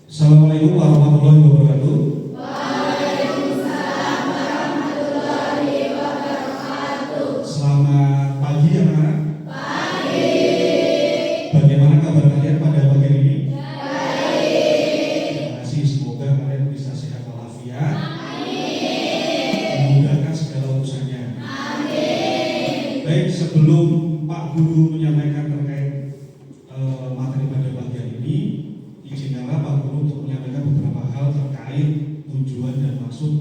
Assalamualaikum warahmatullahi wabarakatuh. Waalaikumsalam warahmatullahi wabarakatuh. Selamat pagi anak-anak. Pagi. Bagaimana kabar kalian pada pagi hari ini? Baik. Terima kasih, semoga kalian bisa sehat walafiat, Amin. memudahkan segala urusannya. Amin. Baik, sebelum Pak Guru menyampaikan terkait materi pada pagi hari ini, izinkanlah Pak Guru untuk menyampaikan beberapa hal terkait tujuan dan maksud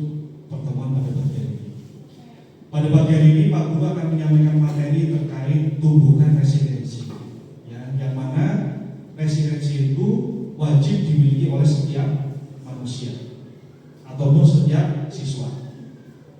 pertemuan pada pagi hari ini. Pada pagi hari ini Pak Guru akan menyampaikan materi terkait tumbuhan resiliensi, ya, yang mana resiliensi itu wajib dimiliki oleh setiap manusia ataupun setiap siswa,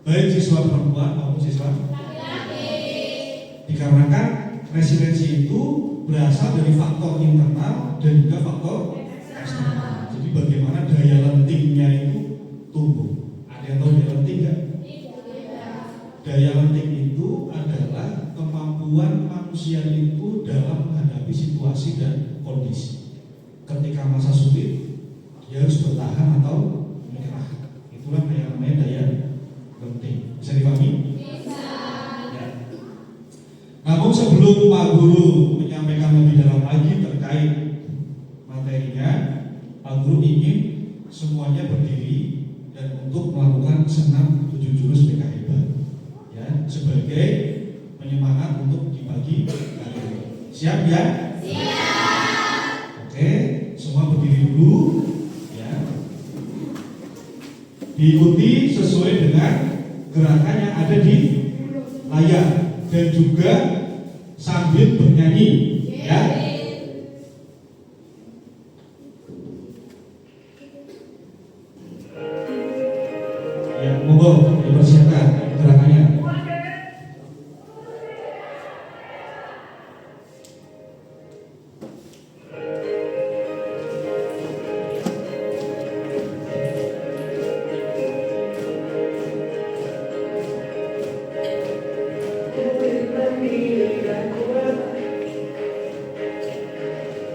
baik siswa perempuan maupun siswa Laki-laki. dikarenakan resiliensi itu berasal dari faktor internal dan juga faktor eksternal. Jadi bagaimana daya lentingnya itu tumbuh. Ada yang tahu daya lenting nggak? Tidak. Daya lenting itu adalah kemampuan manusia itu dalam menghadapi situasi dan kondisi. Ketika masa sulit, dia harus bertahan atau menyerah. Itulah yang namanya daya lenting. Bisa dipahami? Bisa. Ya. Namun sebelum Pak Guru menyampaikan lebih dalam lagi terkait materinya, Pak Guru ingin semuanya berdiri dan untuk melakukan senam 7 jurus PKHebat, ya, sebagai penyemangat untuk di pagi hari ini. Siap ya? Siap. Oke, semua berdiri dulu, ya. Diikuti sesuai dengan gerakan yang ada di layar dan juga sambil bernyanyi, ya. Ya, monggo dipersiapkan gerakannya.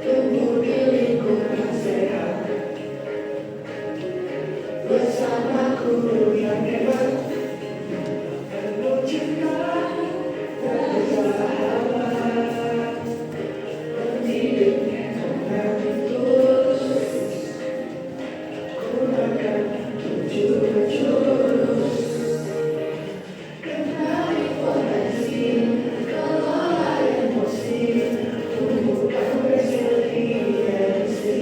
Tubuh diriku yang sehat, bersamaku yang hebat, penuh cinta dan sahabat, pendidiknya dengan tulus, gunakan 7 jurus, kenali potensi, kelola emosi, tumbuhkan resiliensi,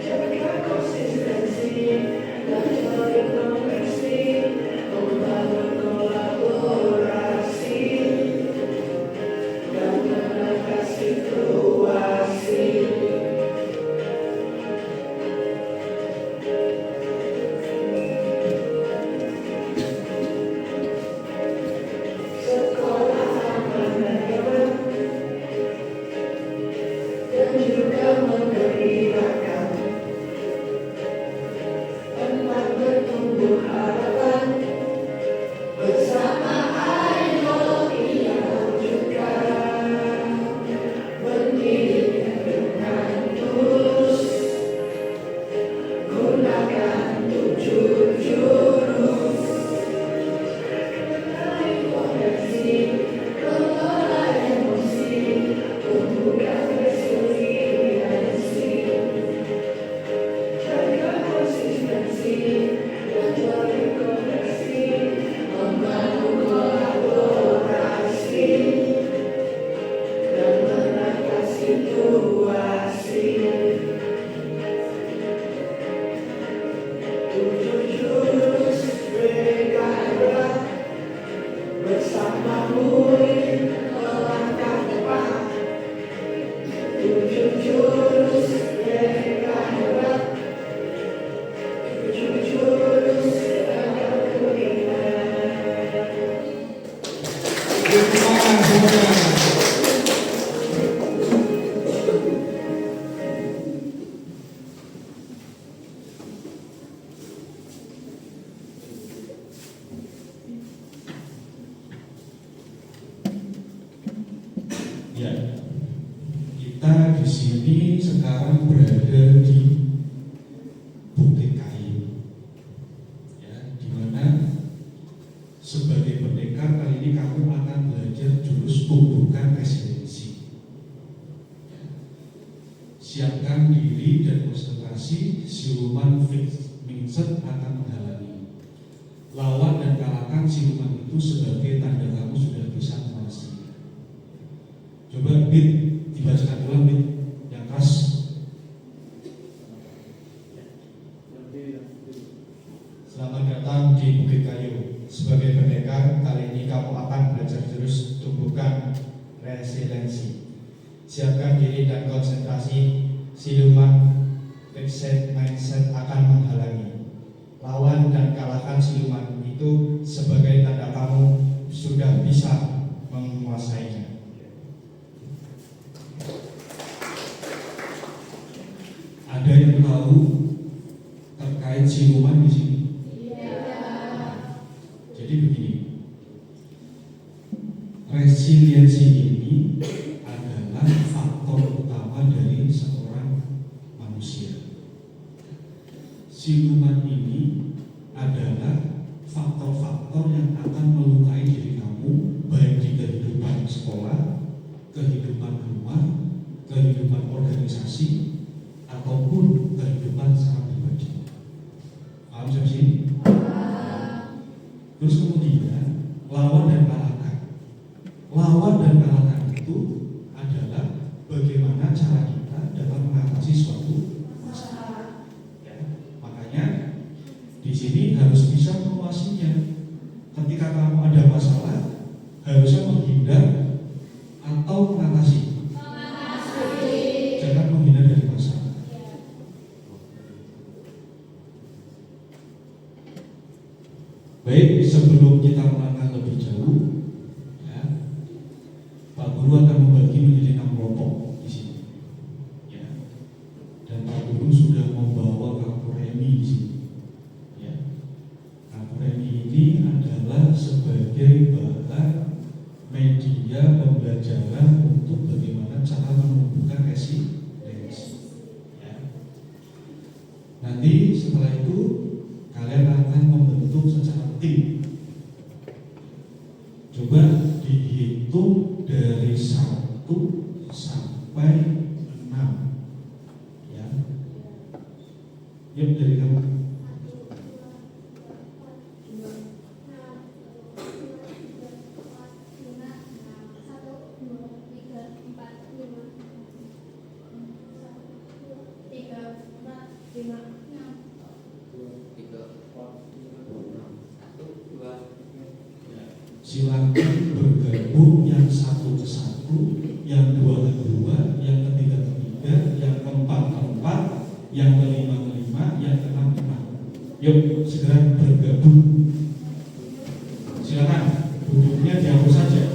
jaga konsistensi, belajar berkoneksi, membangun kolaborasi, dan mengatasi situasi. Sekolah aman dan nyaman, dan juga mengembirakan, tempat bertumbuh harapan, bersama ideologi yang wujudkan, pendidikan dengan tulus, gunakan 7 jurus, kenali potensi, kelola emosi, tumbuhkan resiliensi, jaga konsistensi, belajar berkoneksi, membangun kolaborasi, dan mengatasi situasi. 7 jurus PKHebat, bersamamu melangkah tepat. 7 jurus PKHebat, 7 jurus agar ku ingat. Terima kasih. Ya, kita di sini sini sekarang berada di Bukit Kayu, ya, di mana sebagai pendekar kali ini kamu akan belajar jurus tumbukan residensi. Ya. Siapkan diri dan konsentrasi, siluman fixed mindset akan menghalangi. Lawan dan kalahkan siluman itu sebagai tanda kamu sudah bisa menguasai. Coba Bit dibacakan ulang, Bit, yang keras. Selamat datang di Bukit Kayu. Sebagai pendekar, kali ini kamu akan belajar jurus tumbukan resiliensi. Siapkan diri dan konsentrasi, siluman fixed mindset akan menghalangi. Lawan dan kalahkan siluman itu sebagai tanda kamu sudah bisa menguasainya. Ada yang tahu terkait siluman di sini? Jadi begini, resiliensi ini adalah faktor utama dari seorang manusia. Siluman ini adalah faktor-faktor yang akan melukai diri kamu, baik di kehidupan sekolah, kehidupan rumah, kehidupan organisasi, ataupun kehidupan secara pribadi. Paham sampai sini? Terus kemudian lawan dan kalahkan. Lawan dan kalahkan itu adalah bagaimana cara kita dalam mengatasi suatu masalah. Ya, makanya di sini harus bisa menguasainya. Ketika kamu ada masalah, harusnya menghindar atau mengatasi. Jangan menghindar dari masalah. Baik, sebelum kita melangkah lebih jauh, ya, Pak Guru akan membagi menjadi 6 kelompok di sini, ya. Dan Pak Guru sudah membawa Kapuremi di sini, ya. Kapuremi ini adalah sebagai bahan media pembelajaran untuk bagaimana cara menumbuhkan resiliensi, ya. Nanti setelah itu kalian akan membentuk secara tim. Coba dihitung dari 1 sampai 6, ya. Yuk dari kamu. Silakan bergabung yang 1 ke 1, yang 2 ke 2, yang ketiga ke 3, yang keempat ke 4, yang kelima ke 5, yang keenam ke 6. Yuk segera bergabung. Silakan duduknya dihapus saja.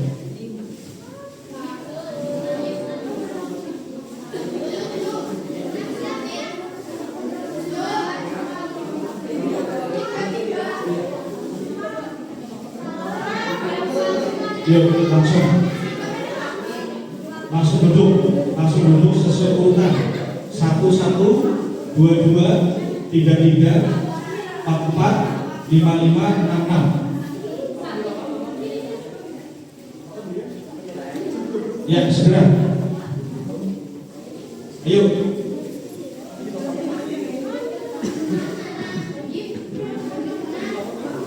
Yuk langsung duduk sesuai urutan 1, 1, 2, 2, 3, 3, 4, 4, 5, 5, 6, 6. Ya segera. Ayo.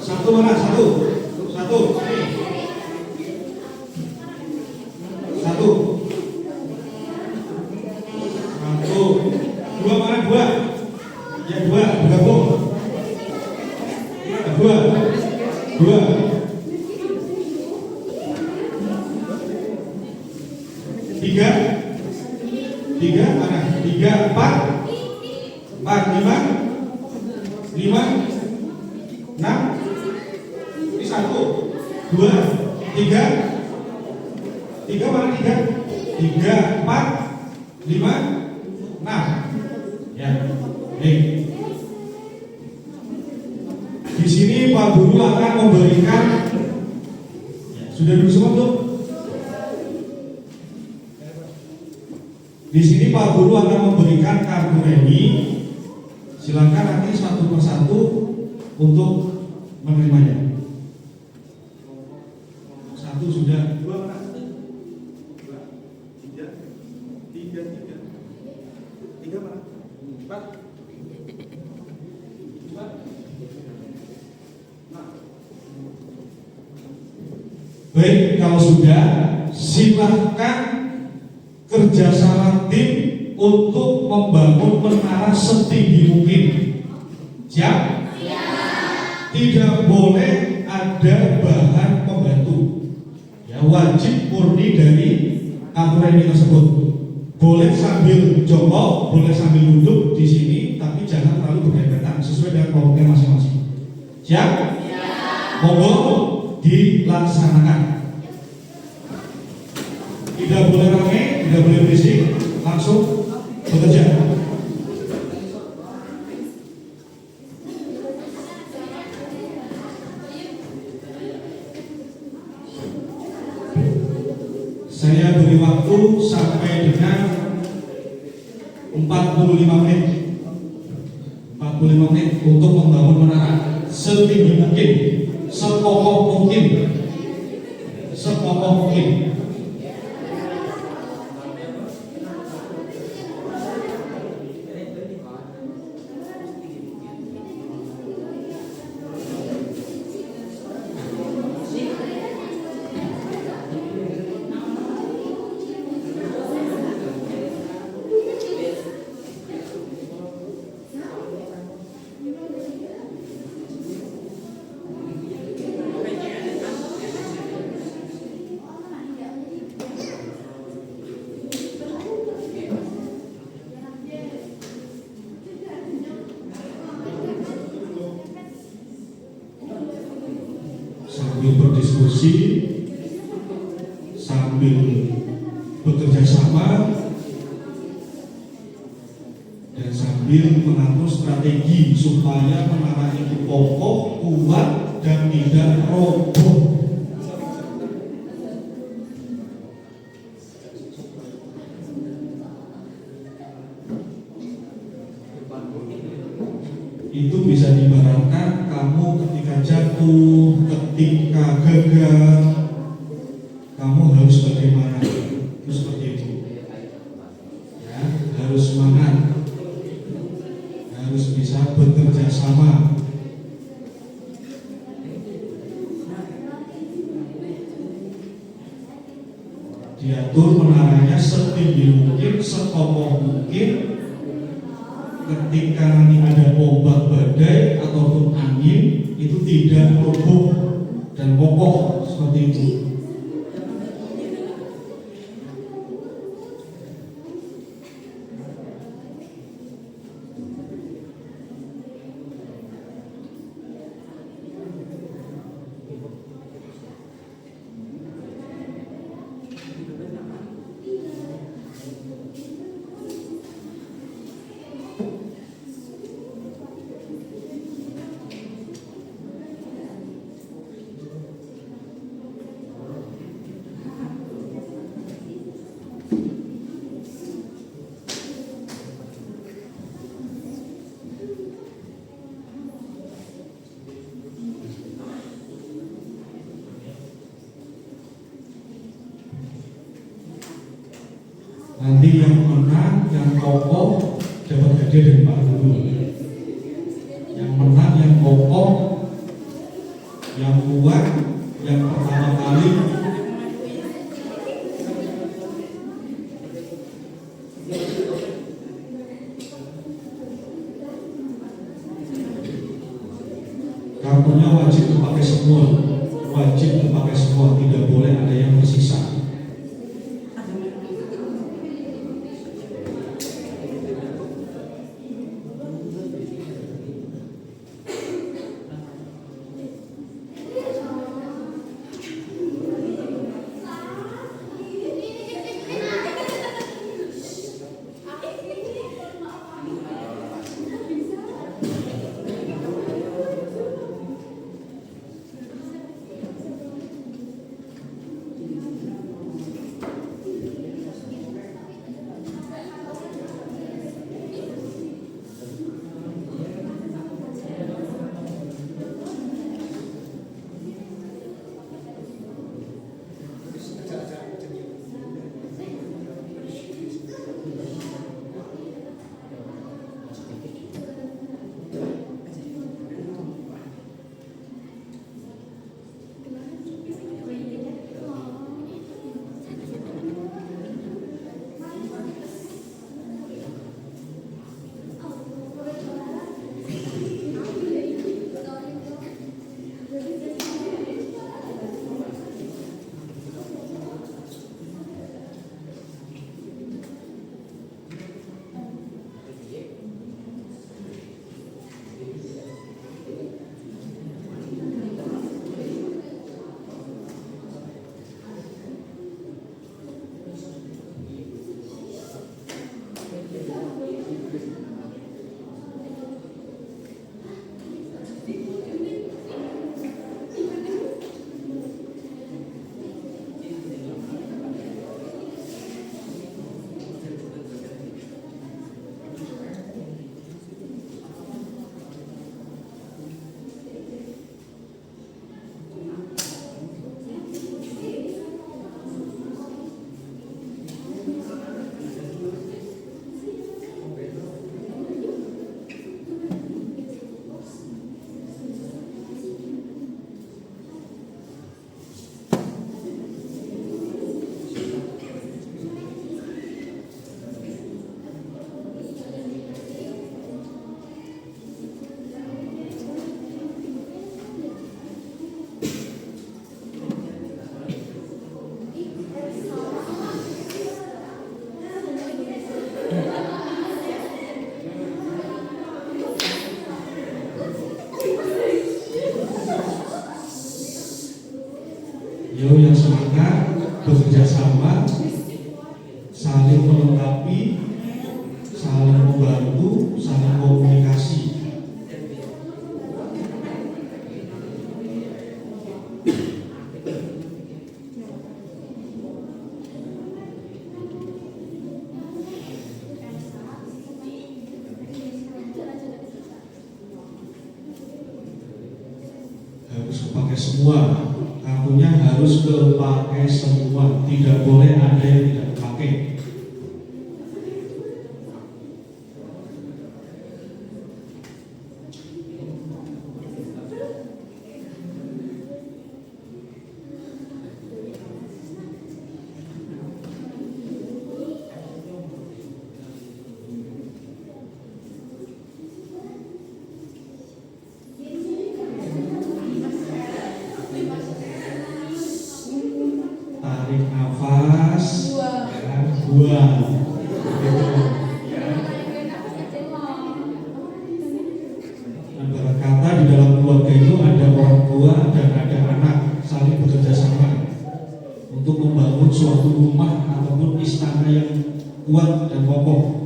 Satu mana? Satu. Dua mana? Dua. Ya dua, bergabung. Dua. Tiga mana? 3, 4, 5, 6. Ini 1, 2, 3. 3 mana? 3, 4, 5, 6. Ya, nih. Di sini Pak Guru akan memberikan. Ya, sudah duduk semua belum? Di Di sini Pak Guru akan memberikan kartu remi. Silakan nanti satu persatu untuk menerimanya. Satu sudah. Dua mana? Dua, tiga mana? Empat. Baik, kalau sudah, silahkan kerjasama tim untuk membangun menara setinggi mungkin. Siap? Tidak boleh ada bahan pembantu. Ya, wajib murni dari kartu remi tersebut. Boleh sambil jongkok, boleh sambil duduk di sini, tapi jangan terlalu berdekatan sesuai dengan kelompoknya masing-masing. Siap? Monggo dilaksanakan. Tidak boleh ramai, tidak boleh berisik, langsung bekerja. Saya beri waktu sampai dengan 45 menit. 45 menit untuk membangun menara setinggi mungkin, sekokoh mungkin, sekokoh mungkin. Sambil berdiskusi, sambil bekerja sama, dan sambil mengatur strategi supaya menara itu kokoh, kuat, dan tidak roboh. Itu bisa diibaratkan kamu ketika jatuh, ketika gagal, kamu harus bagaimana? Itu seperti itu. Ya, harus semangat, harus bisa bekerja sama. Diatur menaranya setinggi mungkin, sekokoh mungkin. Ketika nanti ada ombak badai ataupun angin, itu tidak roboh dan kokoh seperti itu. Nanti yang menang, yang kokoh dapat hadiah dari Pak Guru. Yang menang, yang kokoh, yang kuat, yang pertama kali kartunya wajib dipakai semua, wajib dipakai semua, tidak boleh ada yang tersisa. Yo yang semangat, bekerja sama, saling melengkapi, saling membantu, saling komunikasi. Harus kepake semua. Kartunya harus kepake semua, tidak boleh ada yang tidak kepake. Tarik nafas, buang. Antara kata di dalam keluarga itu ada orang tua dan ada anak saling bekerja sama untuk membangun suatu rumah ataupun istana yang kuat dan kokoh.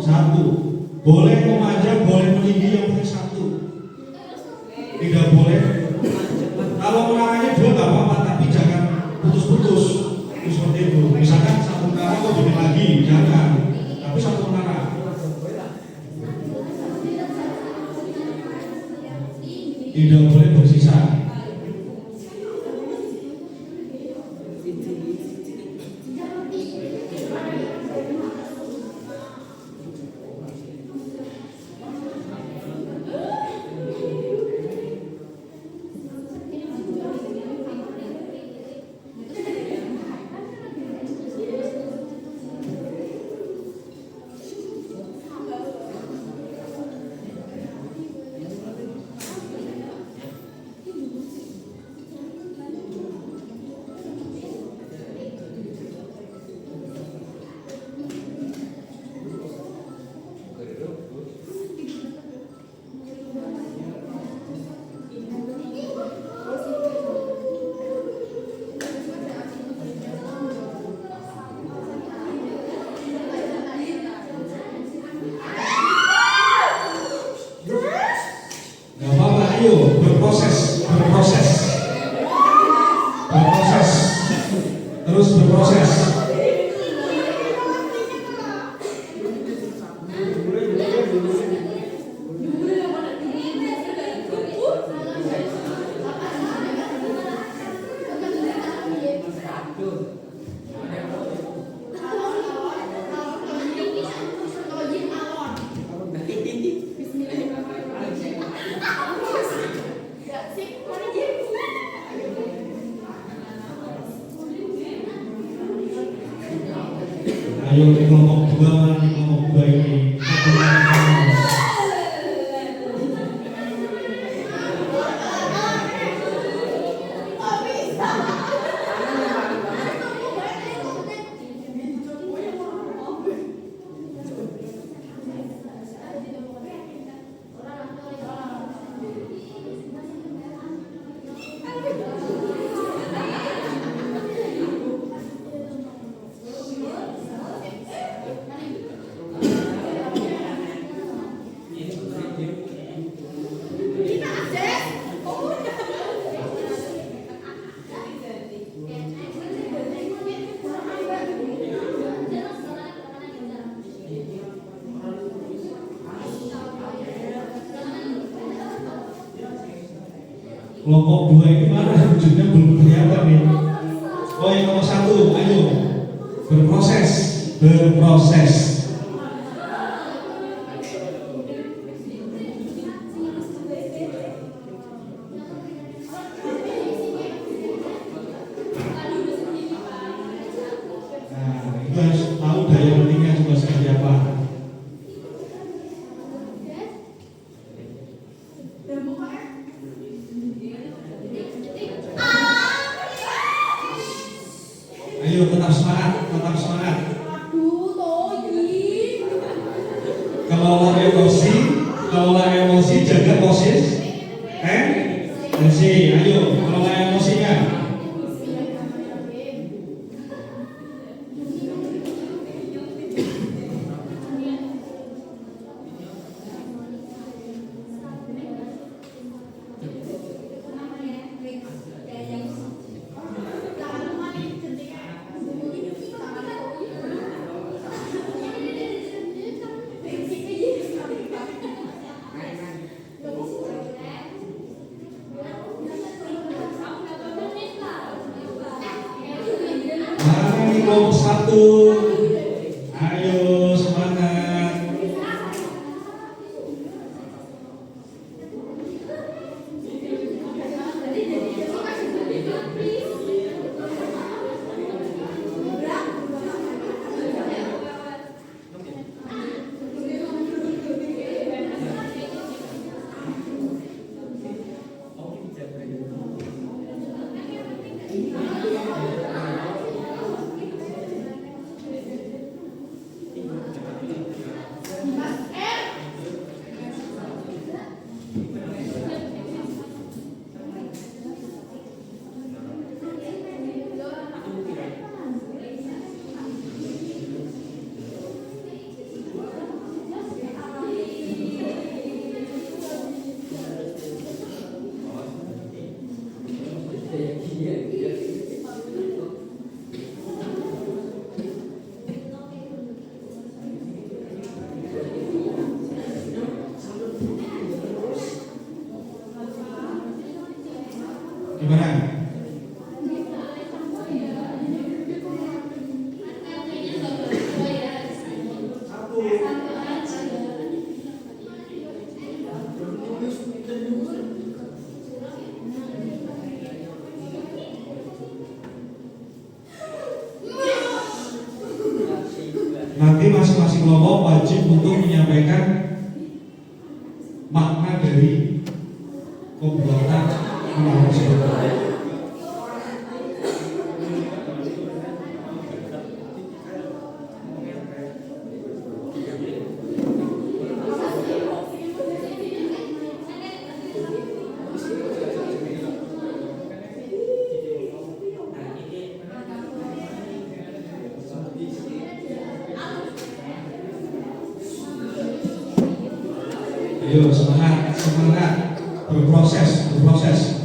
Satu. Boleh memanjang, boleh meninggi, yang penting satu. Tidak boleh. Kalau menaranya dua nggak apa-apa, tapi jangan putus-putus. Seperti itu. Misalkan satu menara mau bikin lagi, jangan. Tapi satu menara. Tidak boleh bersisa. Ayo di kelompok 2 mana di kelompok 2 ini? Kelompok 2 ini mana wujudnya belum kelihatan nih. Oh yang nomor 1, ayo berproses, berproses. Nah, itu harus tahu daya pentingnya juga seperti apa. Ayo tetap semangat, tetap semangat. Kelola emosi, jaga posisi. Ayo kelola emosinya. Mana nih kelompok 1? Ayo semangat. Gimana? Nanti masing-masing kelompok wajib untuk menyampaikan makna dari pembuatan menara tersebut. Ayo semangat, semangat, berproses, berproses.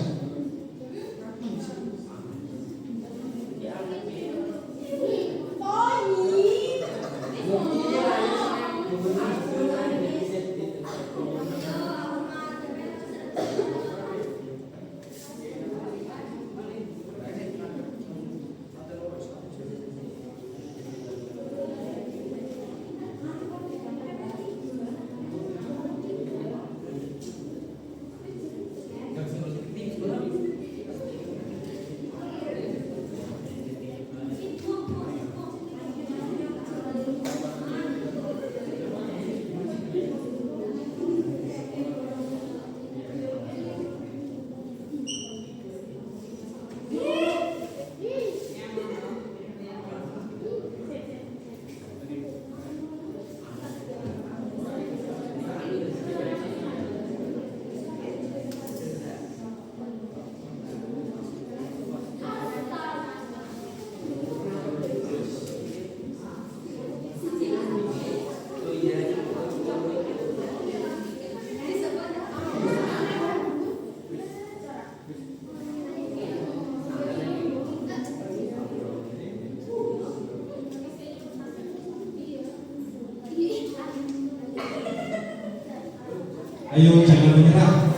Ayo jangan menyerah.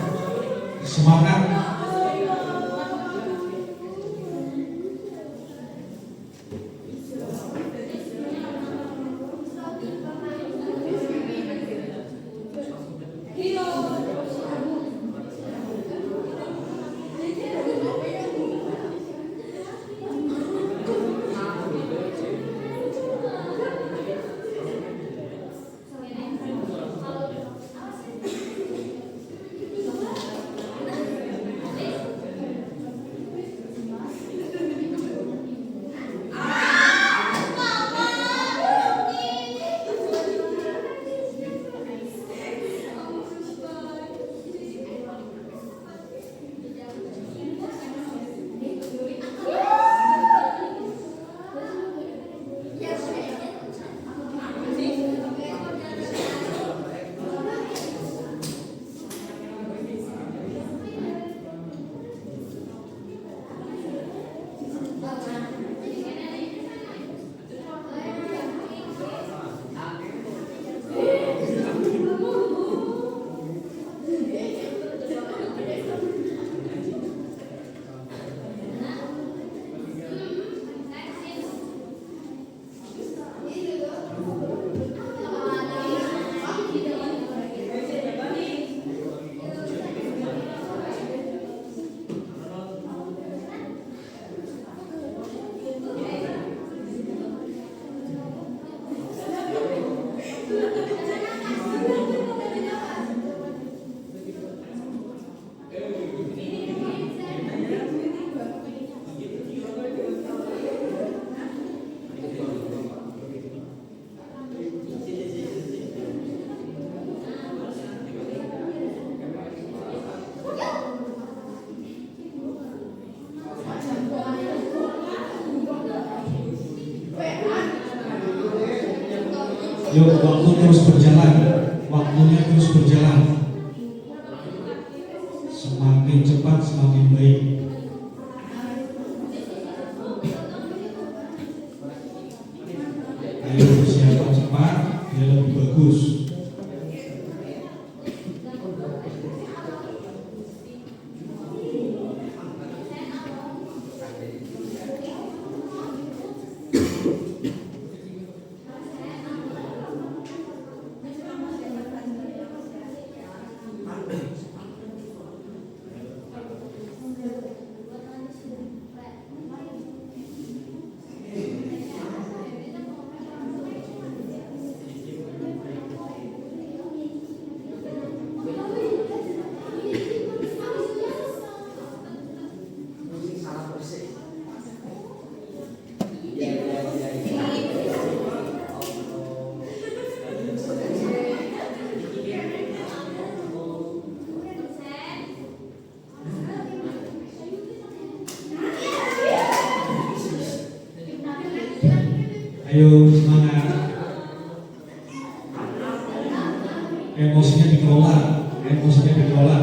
Semangat. Yuk, waktu terus berjalan. Waktunya terus berjalan. Semakin cepat semakin baik. Ayo persiapan cepat, biar lebih bagus. Ayo semangat. Emosinya dikelola, emosinya dikelola.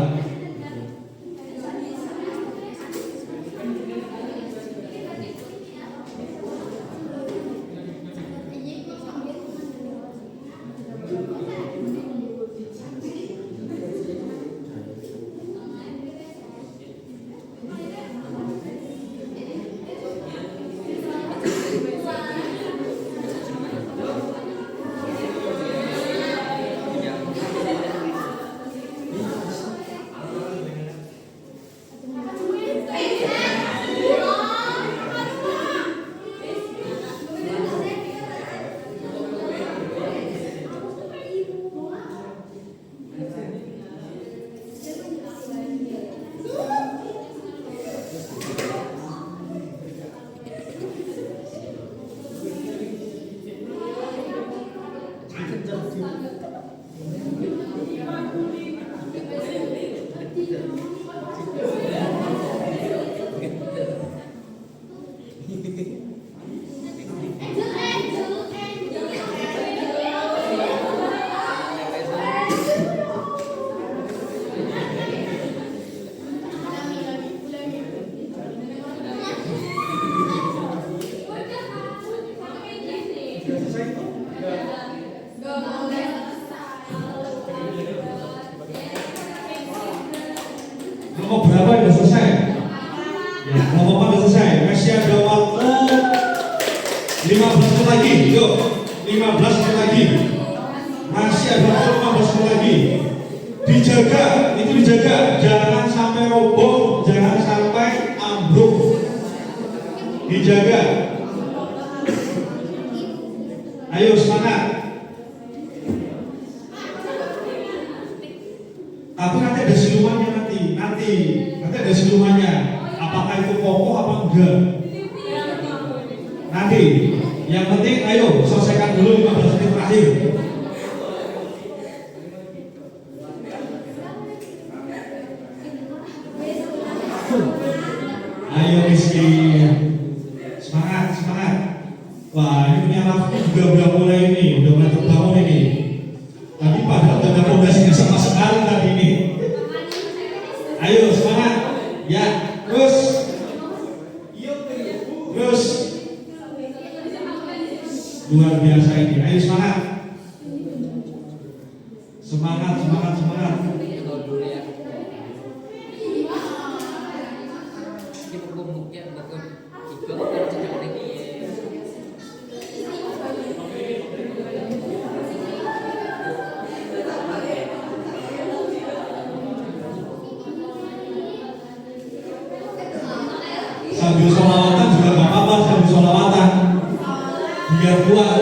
Kelompok berapa yang sudah selesai? Ya, kelompok 4 sudah selesai. Masih ada waktu 15 menit lagi. Yuk, 15 menit lagi. Masih ada waktu 15 menit lagi. Dijaga, itu dijaga. Jangan sampai roboh, jangan sampai ambruk. Dijaga. Ayo semangat. Tapi nanti ada silumannya nanti ada silumannya. Apakah itu kokoh apa enggak? Nanti. Yang penting ayo selesaikan dulu 15 menit terakhir. Ayo Rizky. Semangat. Wah, ini punya waktu juga udah mulai terbangun ini. Tapi padahal gak ada fondasinya sama sekali tadi ini. Ayo semangat. Ya, terus. Luar biasa ini. Ayo semangat. Semangat. Sambil sholawatan juga gak apa-apa, sambil sholawatan biar kuat.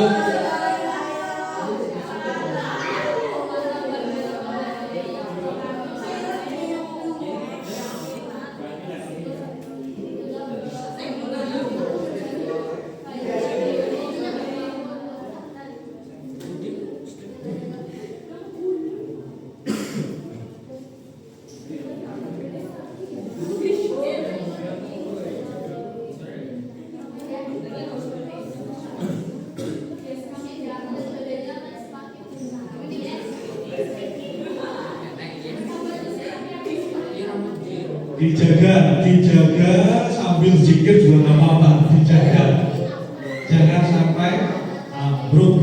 Dijaga sambil zikir juga nggak apa-apa, dijaga jangan sampai ambruk.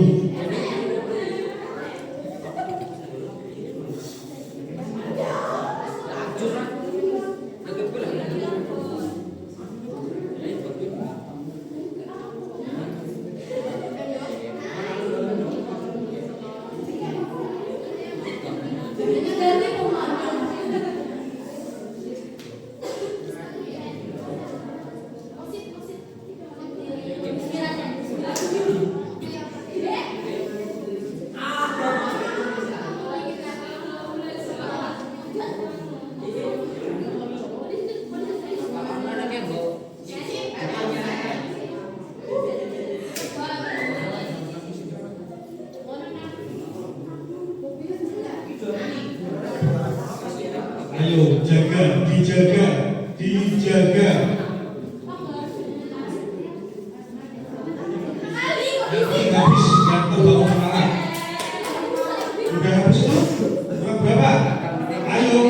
Ayo dijaga. Habis yang terbangun semangat. Udah habis itu? Berapa? Ayo.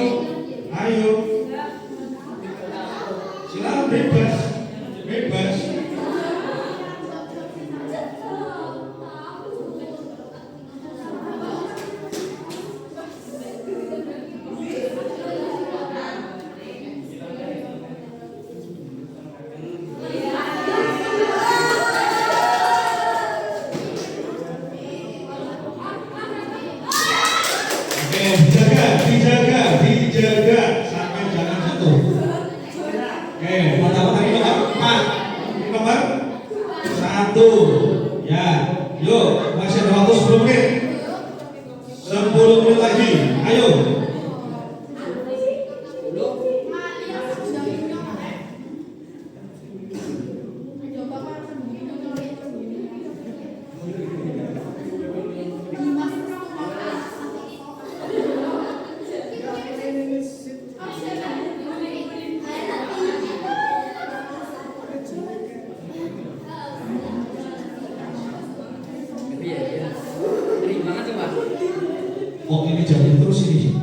Silakan bebas. Dijaga sampai jangan jatuh. Oke, mata-mata ini nomor 1. Ya, yuk masih ada waktu 10 menit. 10 menit lagi. Ayo. Oh ini jalan terus ini.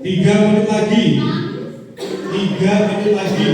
3 menit lagi. 3 menit lagi.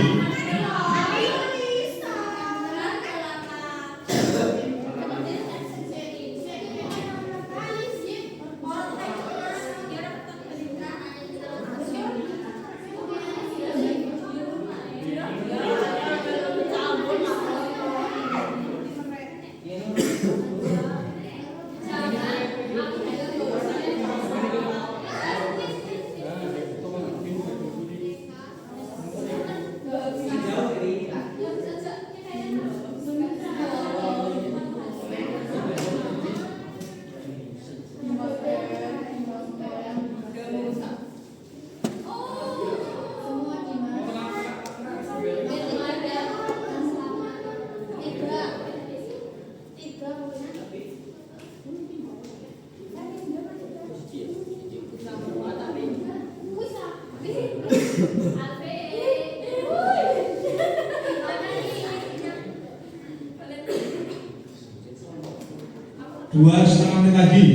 Dua setengah menit lagi.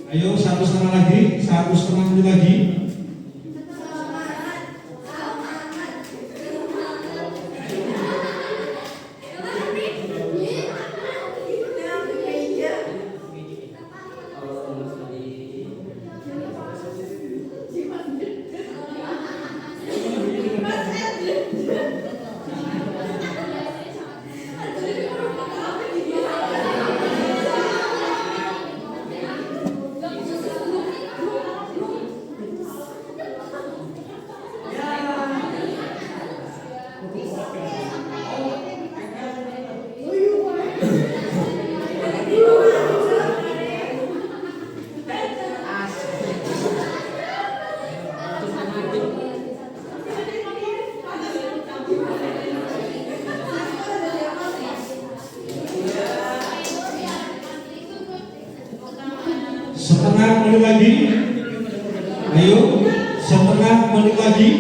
Ayo 1,5 lagi, 1,5 menit lagi. Setengah menit lagi. Ayo, setengah menit lagi.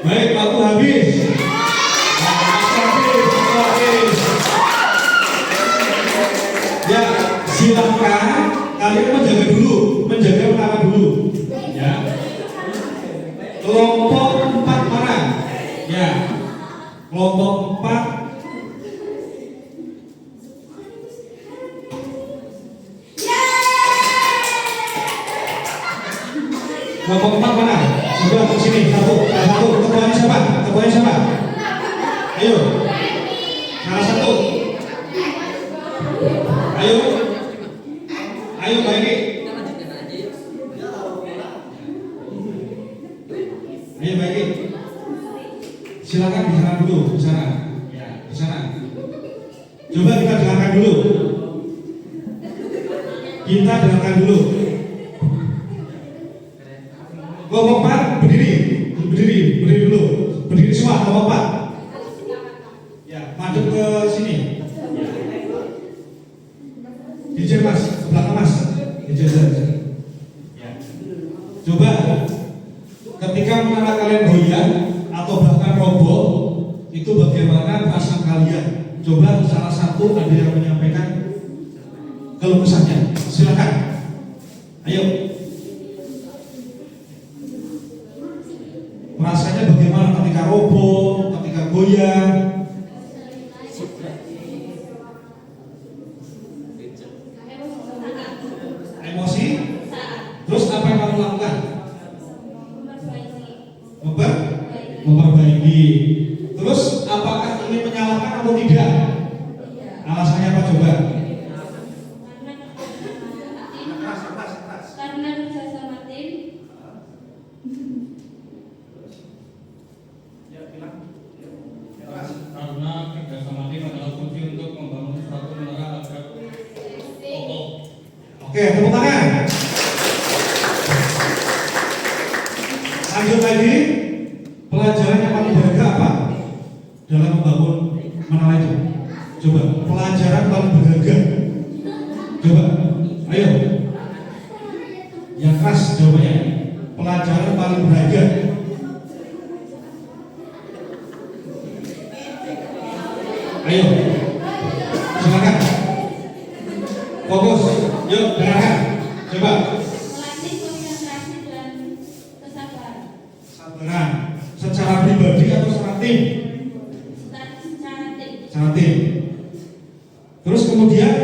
Baik, waktu habis. Habis. Ya, silakan kalian menjaga menara dulu. Ya. Kelompok 4 mana? Ya. Kelompok 4. Kelompok 4 mana? Coba ke sini, satu. Ketuanya siapa? Ayo. Salah satu. Ayo. Ayo baiki. Ayo baiki. Silakan di sana dulu, di sana. Ya, di sana. Coba kita dengarkan dulu. Kelompok 4 berdiri dulu. Berdiri semua kelompok 4. Ya, madep ke sini. Dijer Mas, ke belakang Mas. Dijer. Ya. Coba ketika menara kalian goyang atau bahkan roboh, itu bagaimana perasaan kalian? Coba salah satu ada yang menyampaikan keluh kesahnya. Silakan. Ayo. Rasanya bagaimana ketika roboh, ketika goyang? Emosi? Terus apa yang kamu lakukan? Coba, pelajaran paling berharga. Coba, ayo. Yang keras jawabannya. Pelajaran paling berharga. Ayo, silakan. Fokus, yuk dengarkan. Coba. Melatih konsentrasi dan kesabaran. Sabaran. Secara pribadi atau secara tim? Secara tim. Secara tim. Terus kemudian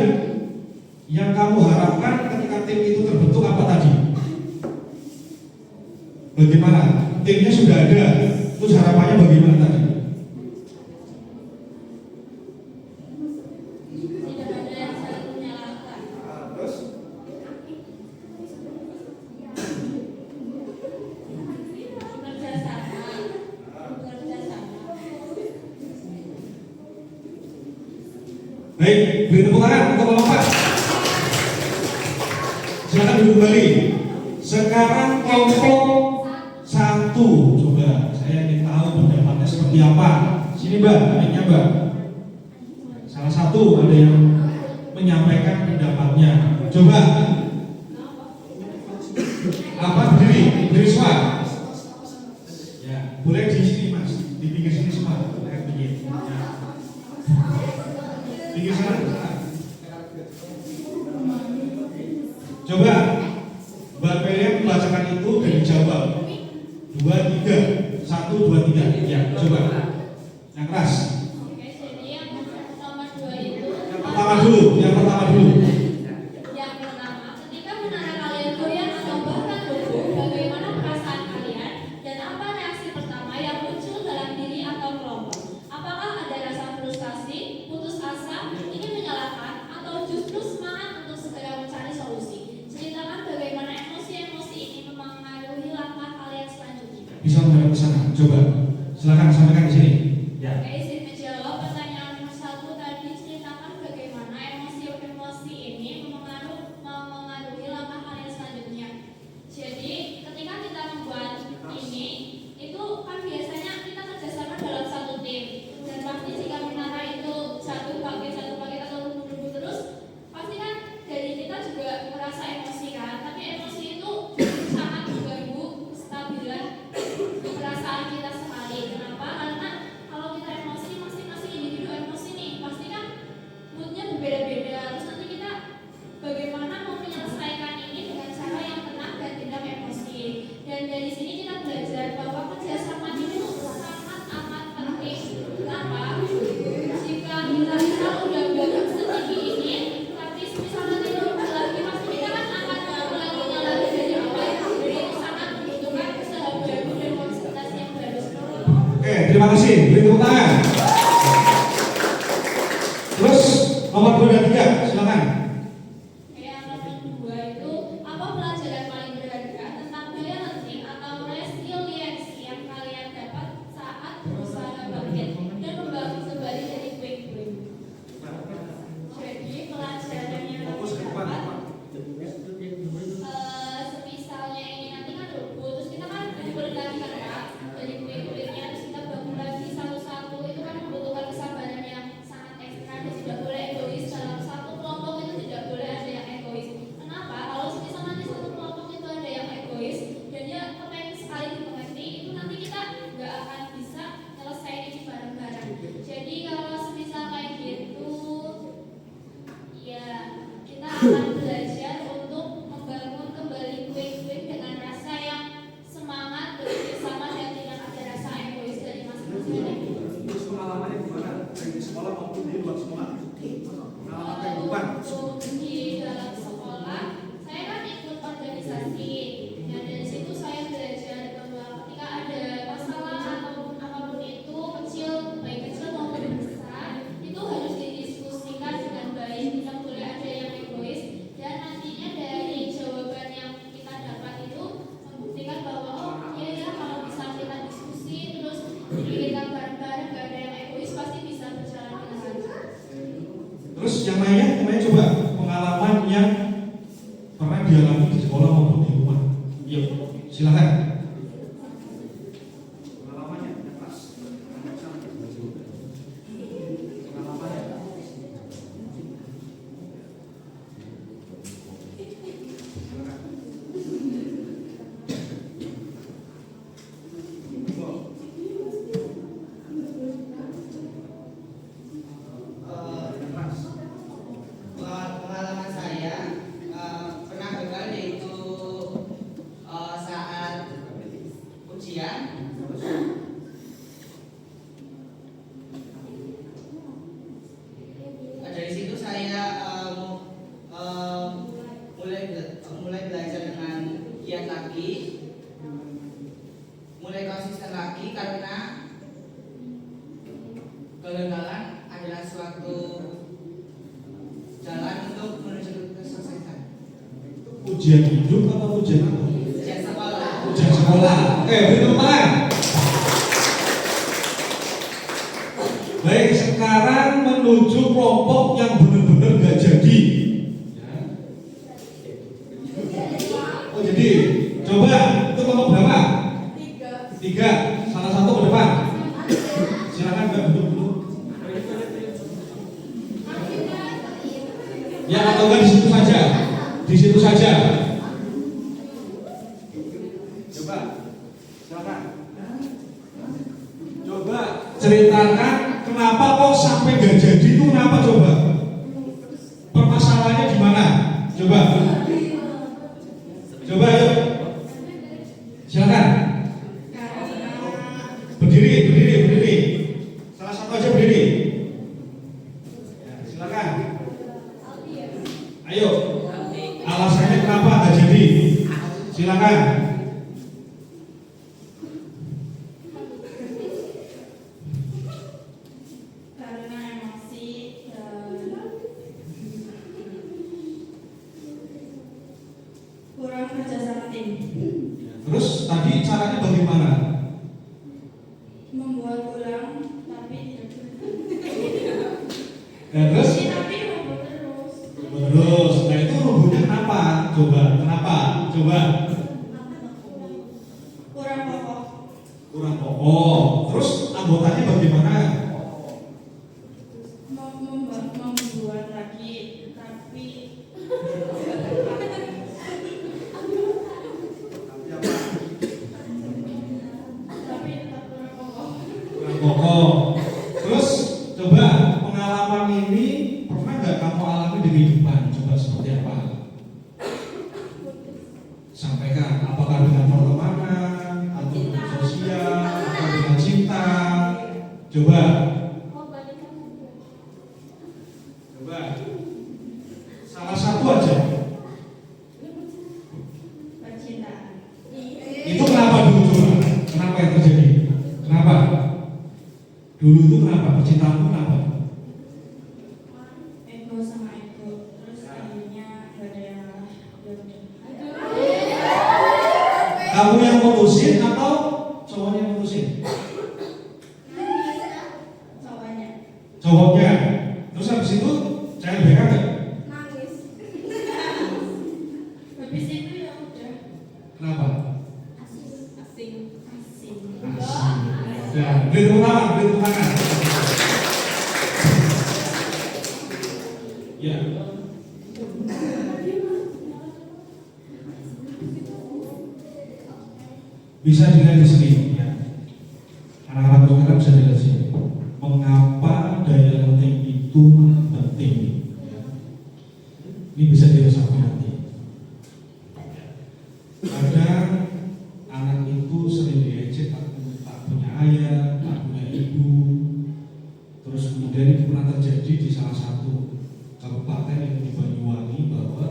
yang kamu harapkan ketika tim itu terbentuk apa tadi? Bagaimana? Timnya sudah ada. Terus harapannya bagaimana tadi? Tidak ada yang saling menyalahkan. Terus Bekerja sama. Bekerja sama. Baik, beri tepuk tangan untuk melompat. Silakan duduk kembali. Sekarang kelompok 1. Coba, saya ingin tahu pendapatnya seperti apa. Sini Mbak, naiknya Mbak. Salah satu ada yang menyampaikan pendapatnya. Coba. Apa berdiri? Berdiri semua. Ya, boleh di sini Mas, di pinggir sini semua. Boleh pinggir. Ya. Pinggir sana. Coba Mbak Miriam membacakan itu dan dijawab. 2, 3, 1, 2, 3. Ya, coba. Yang keras. Oke, jadi yang nomor 2 itu Yang pertama dulu. yang pertama, ketika menara kalian goyang atau bahkan roboh, bagaimana perasaan kalian dan apa reaksi pertama yang muncul dalam diri atau kelompok? Apakah ada rasa frustasi, putus asa, ingin menyalahkan, atau justru semangat untuk segera mencari solusi? Ceritakan bagaimana emosi-emosi ini mempengaruhi langkah kalian selanjutnya. Bisa menghadap ke sana. Coba. Silakan sampaikan di sini. Ya. Oke, izin menjawab pertanyaan nomor 1 tadi. Ceritakan bagaimana emosi-emosi ini mempengaruhi langkah kalian selanjutnya. Jadi, ketika kita membuat ini, itu kan biasanya kita kerjasama dalam satu tim. Dan pasti jika menara itu satu paket atau rebut terus, pasti kan dari kita juga merasa emosi kan. Tapi emosi itu sangat mengganggu kestabilan perasaan kita sekali. Kenapa? Karena kalau kita emosi, masing-masing individu emosi nih, pasti kan moodnya berbeda-beda. Terus nanti kita bagaimana mau menyelesaikan ini dengan cara yang tenang dan tidak emosi. Dan dari sini kita belajar bahwa kerjasama ini tuh sangat amat penting. Kenapa? Jika kita bisa udah banyak setinggi ini, tapi misalnya tidak lagi, pasti kita kan akan mengulanginya lagi dari awal. Jadi itu sangat membutuhkan usaha baru dan konsentrasi yang baru. Oke, terima kasih. Beri tepuk tangan. Terus nomor 2 dan 3, silakan. Yang nomor 2 itu apa pelajaran paling berharga tentang balancing atau resiliensi yang kalian dapat saat berusaha bangkit dan membangun kembali dari puing-puing. Jadi pelajaran yang fokus ke depan. dapat semisalnya ini nanti kan rubuh, terus kita kan balik lagi kan ya dari puing-puingnya, terus kita bangun lagi satu-satu. Itu kan membutuhkan kesabaran yang sangat ekstra dan tidak boleh egois. Dalam satu kelompok itu tidak boleh ada yang egois. Kenapa? Kalau semisal nanti satu kelompok itu ada yang egois dan dia kepengen sekali dimengerti, itu nanti kita nggak akan bisa nyelesain ini bareng-bareng. Jadi kalau semisal kayak gitu, ya kita akan belajar untuk membangun kembali puing-puing dengan rasa yang semangat, bekerjasama dan tidak ada rasa egois dari masing-masing. Terus pengalamannya gimana? Baik di sekolah maupun di luar sekolah? Pengalaman kehidupan. Untuk di dalam sekolah, saya kan ikut organisasi. Dan dari situ saya belajar bahwa ketika ada masalah ataupun apapun itu, baik kecil maupun besar, itu harus didiskusikan dengan baik. Tidak boleh ada yang egois. Dan nantinya dari jawaban yang kita dapat itu membuktikan bahwa ya kalau bisa kita diskusi terus dipikirkan bareng-bareng, gak ada yang egois, pasti bisa berjalan dengan lancar. Terus yang lainnya coba pengalaman yang pernah dialami di sekolah maupun di rumah. Yuk, silakan. Pengalamannya, yang pas. Pengalamannya. lagi, mulai konsisten lagi karena kegagalan adalah suatu jalan untuk menuju kesuksesan. Ujian hidup atau ujian apa? Ujian sekolah. Ujian sekolah. Oke, beri tepuk tangan. Baik, sekarang menuju kelompok yang benar-benar gak jadi. Ya. Oh jadi, coba itu kelompok berapa? 3. Salah satu ke depan. Silakan Mbak duduk dulu. Ya atau enggak di situ saja. Di situ saja. Coba, silakan. Coba ceritakan kenapa kok sampai gak jadi itu kenapa coba? Permasalahannya di mana? Coba. Coba yuk. Silakan. Berdiri. Salah satu aja berdiri. Ya, silakan. Ayo. Alasannya kenapa gak jadi? Silakan. Karena emosi kurang kerja sama tim, Terus tadi caranya bagaimana? membuat ulang tapi Ya, terus? tapi membuat terus. Terus, nah itu rubuhnya kenapa? Coba, kenapa? Coba. Kurang kokoh. Kurang kokoh. Terus anggotanya bagaimana? Membuat lagi tapi tetap kurang kokoh. Kurang kokoh. Terus coba pengalaman ini pernah nggak kamu alami di kehidupan? Coba seperti apa? Sampaikan. Apakah dengan pertemanan atau dengan sosial atau dengan cinta? Coba. Coba. Salah satu aja. Percintaan. Itu kenapa dulu coba? Kenapa yang terjadi? Kenapa? Dulu itu kenapa? Percintaanmu kenapa? Ego sama ego. Terus akhirnya gak ada yang yaudah. Kamu yang mutusin atau cowoknya yang mutusin? Cowoknya Cowoknya. Terus habis itu cewek beka nggak? nangis. Habis itu ya udah Kenapa? asing. Ya, beri tepuk tangan. Ya. Bisa dilihat di sini, ya. Anak-anak sekarang bisa dilihat di sini. Mengapa daya lenting itu penting? Ya. Ini bisa diresapi nanti. Kadang anak itu sering diejek, tak punya ayah, tak punya ibu. Terus kemudian itu pernah terjadi di salah satu kabupaten yang di Banyuwangi bahwa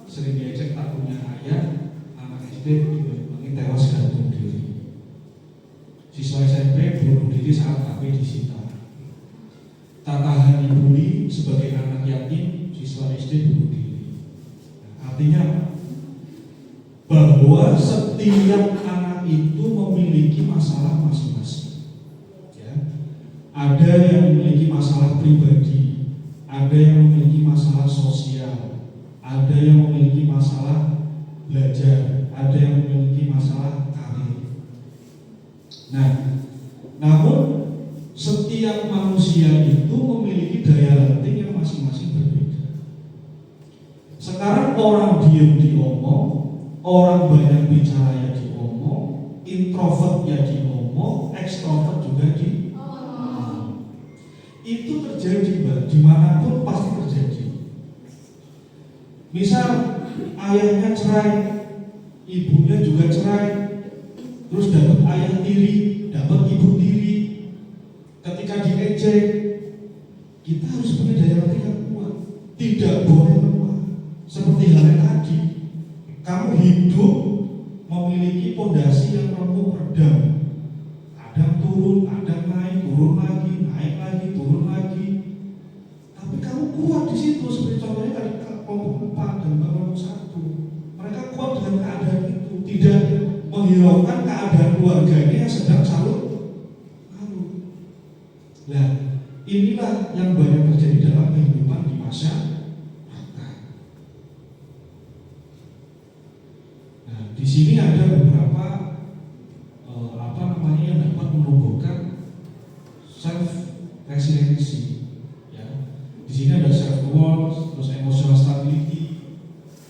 sering diejek tak punya ayah, anak SD di Banyuwangi tewas gantung diri. Siswa SMP bunuh diri saat HP disita. Tak tahan dibully sebagai anak yatim, siswa SD bunuh diri. Artinya apa? Bahwa setiap anak itu memiliki masalah masing-masing. Ya. Ada yang memiliki masalah pribadi, ada yang memiliki masalah sosial, ada yang memiliki masalah belajar, ada yang memiliki masalah karir. Nah, namun setiap manusia itu memiliki daya lenting yang masing-masing berbeda. Sekarang orang diam diomong, orang banyak bicara ya diomong, introvert ya diomong, ekstrovert juga diomong. Itu terjadi, Mbak, dimanapun pasti terjadi. Misal ayahnya cerai, ibunya juga cerai, terus dapat ayah tiri, dapat ibu tiri. Ketika diejek, kita harus punya daya lenting yang kuat, tidak boleh lemah. Seperti halnya tadi, kamu hidup memiliki pondasi yang rapuh redam. Kadang turun, kadang naik, turun lagi, turun lagi. Tapi kamu kuat di situ, seperti contohnya tadi kelompok 4 dan kelompok 1. Mereka kuat dengan keadaan itu, tidak menghiraukan keadaan keluarganya yang sedang salut. Nah, inilah yang banyak terjadi dalam kehidupan di masyarakat. Nah, di sini ada beberapa yang dapat menumbuhkan self resiliency. Ya, di sini ada self worth, terus emotional stability,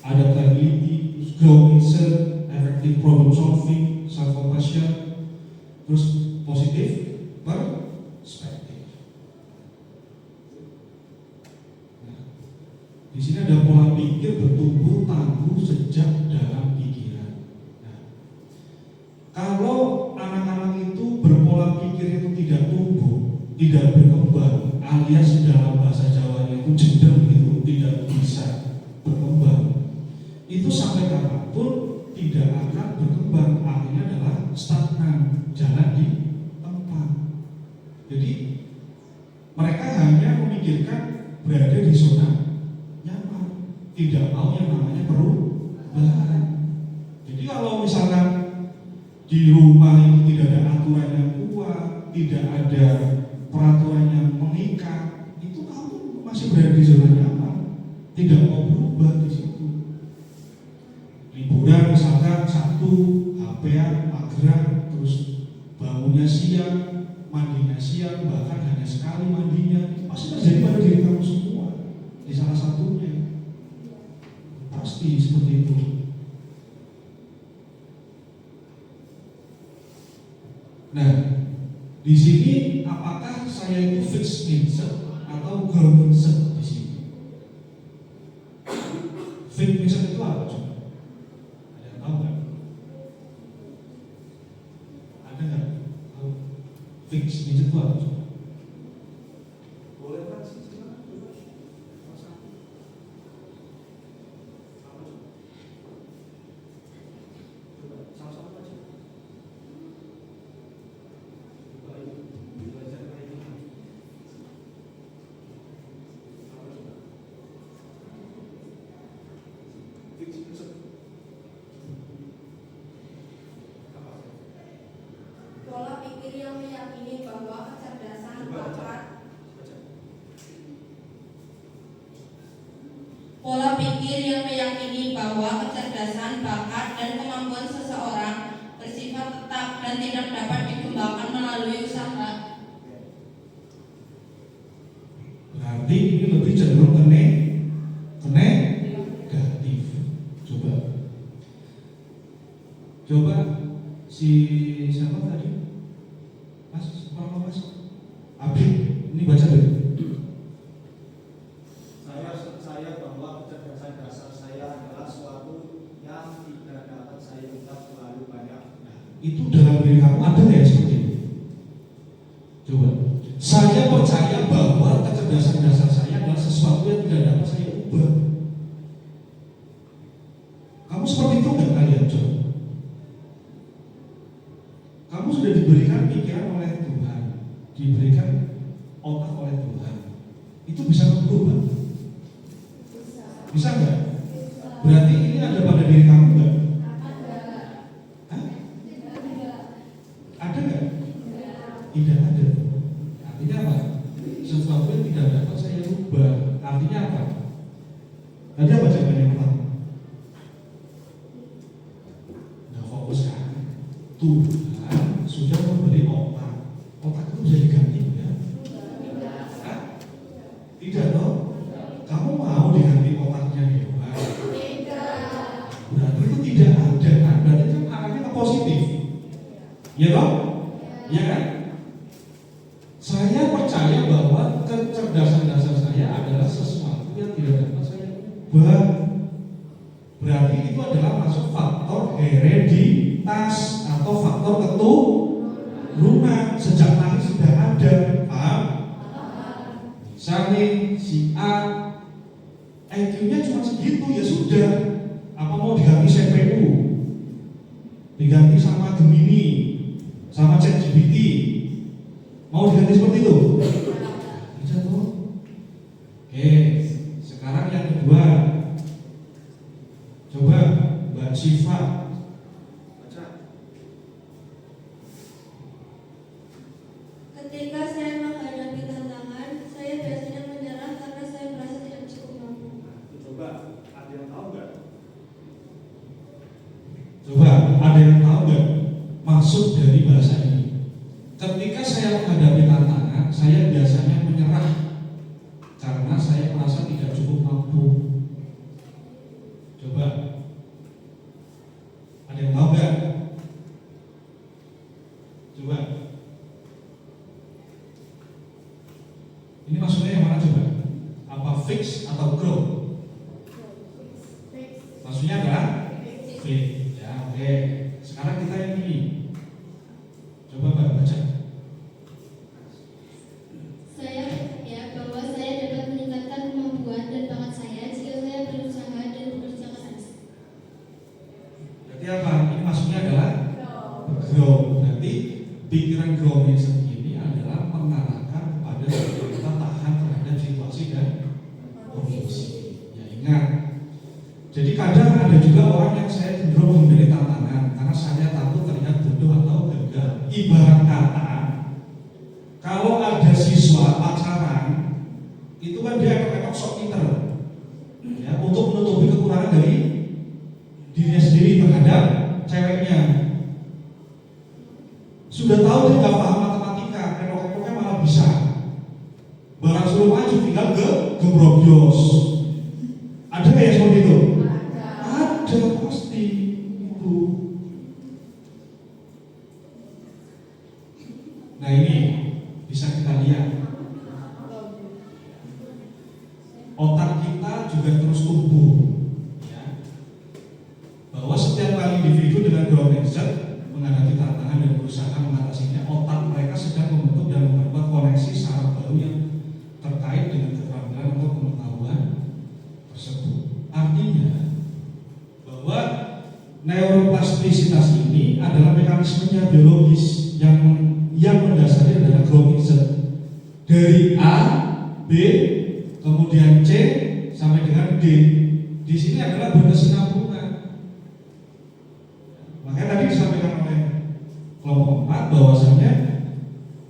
adaptability, growth mindset, effective problem solving, self compassion, terus positive perspektif. Nah, di sini ada pola pikir bertumbuh tangguh sejak dalam pikiran. Nah, kalau anak-anak itu berpola pikir itu tidak tumbuh, tidak berkembang, alias dalam bahasa Jawa itu jendel itu tidak bisa berkembang, itu sampai kapanpun tidak akan berkembang, akhirnya adalah stagnan, jalan di tempat. Jadi mereka hanya memikirkan berada di zona nyaman, tidak mau yang namanya perubahan. Jadi kalau misalkan di rumah itu tidak ada aturan yang kuat, tidak ada peraturan yang mengikat, itu kamu masih berada di zona nyaman, tidak mau berubah di situ. Liburan misalkan Sabtu, HP-an, mageran, terus bangunnya siang, mandinya siang, bahkan hanya sekali mandinya, itu pasti terjadi pada diri kamu semua. Di salah satunya, pasti seperti itu. Nah, di sini apakah saya itu fixed mindset atau growth mindset di sini? Fixed mindset itu apa? Ada yang tahu nggak? Ada nggak? Tahu? Fixed mindset itu apa? Boleh kan sih? Sama-sama aja. Pola pikir yang meyakini bahwa kecerdasan bakat Pola pikir yang meyakini bahwa kecerdasan, bakat, dan kemampuan seseorang bersifat tetap dan tidak dapat dikembangkan melalui usaha. Berarti ini lebih cenderung ke negatif. Coba si siapa tadi? Mas, apa Mas? Abid, ini baca dulu. Saya bahwa kecerdasan dasar saya adalah suatu yang tidak dapat saya ungkap terlalu banyak. Itu dalam diri kamu ada nggak seperti itu? Coba. Saya percaya bahwa kecerdasan dasar saya adalah sesuatu yang tidak dapat saya ubah. Kamu seperti itu nggak kalian? Coba. Kamu sudah diberikan pikiran oleh Tuhan, diberikan otak oleh Tuhan. Itu bisa berubah? Bisa nggak? Berarti ini ada pada diri kamu nggak? Hah? Ada nggak? Tidak ada. Artinya apa? Sesuatu yang tidak dapat saya ubah. Artinya apa? Tadi apa jawabannya pertama? Nah, fokus kan? Tuhan sudah memberi otak. Otak itu bisa diganti ya? Hah? Tidak toh? Kamu mau diganti otaknya hewan? Berarti itu tidak ada kan? Berarti kan arahnya ke positif. Ya toh? Ya kan? Saya percaya bahwa kecerdasan dasar saya adalah sesuatu yang tidak dapat saya ubah. Berarti itu adalah masuk faktor hereditas atau faktor keturunan. Sejak lahir sudah ada, paham? Misalnya si A IQ-nya cuma segitu, ya sudah. Apa mau diganti CPU? diganti sama Gemini, sama ChatGPT. Mau diganti seperti itu? Bisa tuh. Oke, sekarang yang kedua. Coba Mbak Syifa baca. Ketika saya menghadapi tantangan, saya biasanya menyerah karena saya merasa tidak cukup mampu. Coba, ada yang tahu nggak? Coba ada yang tahu nggak maksud dari bahasa ini? Ketika saya menghadapi tantangan, saya biasanya menyerah karena saya merasa tidak cukup mampu. Coba ada yang tahu nggak? Coba. Ini maksudnya yang mana coba? Apa fix atau grow? Maksudnya adalah fix. Ya, oke. Sekarang kita yang ini. Coba Mbak baca. Saya percaya bahwa saya dapat meningkatkan kemampuan dan bakat saya jika saya berusaha dan bekerja keras. Berarti apa? Ini maksudnya adalah grow. Berarti pikiran grow mindset ini adalah mengarahkan kepada kita tahan terhadap situasi dan kondisi. Ya ingat. Jadi kadang ada juga orang yang saya cenderung menghindari tantangan karena saya takut terlihat bodoh atau gagal. Ibarat kata, kalau ada siswa pacaran, itu kan dia akan sok pinter, ya, untuk menutupi kekurangan dari dirinya sendiri terhadap ceweknya. Sudah tahu dia nggak paham matematika, rekok-rekoknya malah bisa. Barang suruh maju tinggal gebrogyos. Ada nggak ya seperti itu? Ada pasti itu. Nah ini bisa kita lihat. Otak kita juga terus tumbuh, ya. Bahwa setiap kali individu dengan growth mindset menghadapi tantangan dan berusaha mengatasinya, otak mereka sedang membentuk dan memperkuat koneksi saraf baru yang terkait dengan keterampilan atau pengetahuan tersebut. Artinya bahwa neuroplastisitas ini adalah mekanismenya biologis yang mendasari adalah growth mindset dari A, B, kemudian C sampai dengan D. Di sini adalah berkesinambungan. Makanya tadi disampaikan oleh kelompok 4 bahwasanya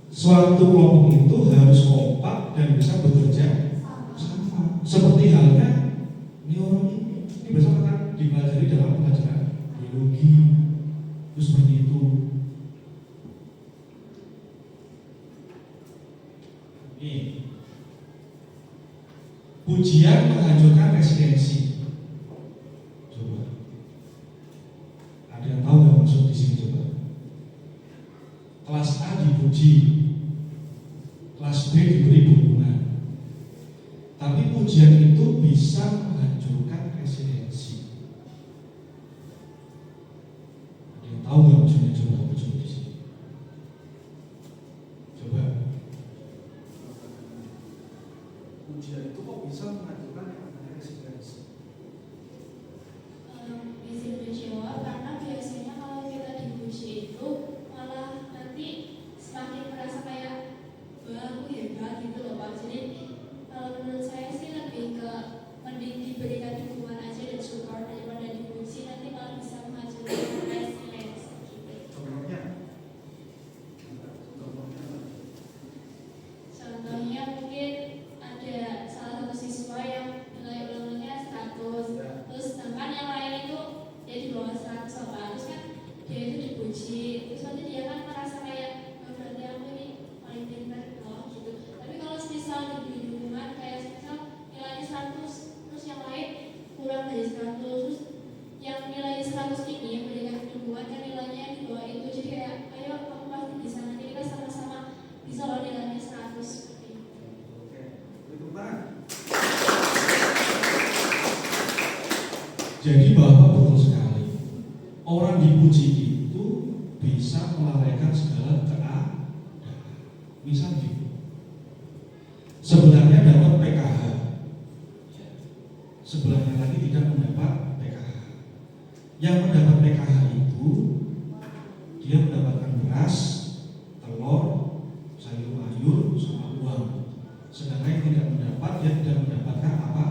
suatu kelompok itu harus kompak dan bisa bekerja sama. Seperti halnya neuron ini. Ini besok akan dipelajari dalam pelajaran biologi. Itu seperti itu. Ini pujian menghancurkan residensi. Coba. Ada yang tahu nggak maksud di sini coba? Kelas A dipuji, kelas B diberi dukungan. Tapi pujian itu bisa menghancurkan residensi. Ada yang tahu nggak maksudnya coba di sini? Coba. Pujian itu kok bisa menghancurkan yang namanya residensi? Bisa berjawab karena biasanya kalau kita dipuji itu malah nanti semakin merasa kayak wah aku hebat gitu loh Pak. Jadi kalau menurut saya sih lebih ke mending diberikan dukungan aja dan support daripada dipuji, nanti malah bisa menghancurkan resilience gitu. Contohnya? Contohnya mungkin ada salah satu siswa yang nilai ulangannya 100, terus sedangkan yang lain itu dia di bawah 100 apa, terus kan dia itu dipuji, terus nanti dia kan merasa kayak oh, berarti aku ini paling pintar loh gitu. Tapi kalau misal diberi dukungan kayak misal nilainya 100, terus yang lain kurang dari 100, terus yang nilainya 100 ini memberikan dukungan kan nilainya di bawah itu, jadi kayak ayo kamu pasti bisa, nanti kita sama-sama bisa loh nilainya 100 seperti itu. Jadi bahwa betul sekali orang dipuji itu bisa melalaikan segala keadaan. Misal gitu, sebelahnya dapat PKH, sebelahnya lagi tidak mendapat PKH. Yang mendapat PKH itu dia tidak mendapatkan apa.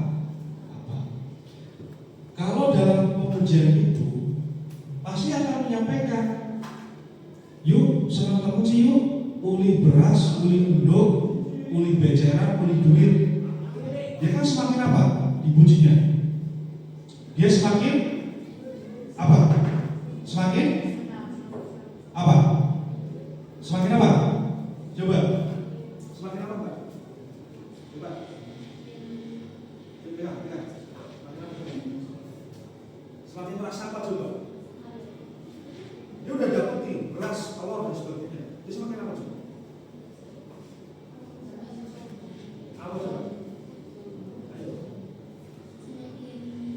Kalau dalam pengujian itu pasti akan menyampaikan, yuk senang temuci yuk, uli beras, uli endok, uli beceran, uli duit. Dia kan semakin apa? Dipujinya. Dia semakin apa? Semakin apa? Semakin apa? Coba. Semakin apa, Pak? Coba. Pegang. Semakin merasa apa coba? Dia udah dapetin beras, telur dan sebagainya. Dia semakin apa coba? Apa coba? Ayo.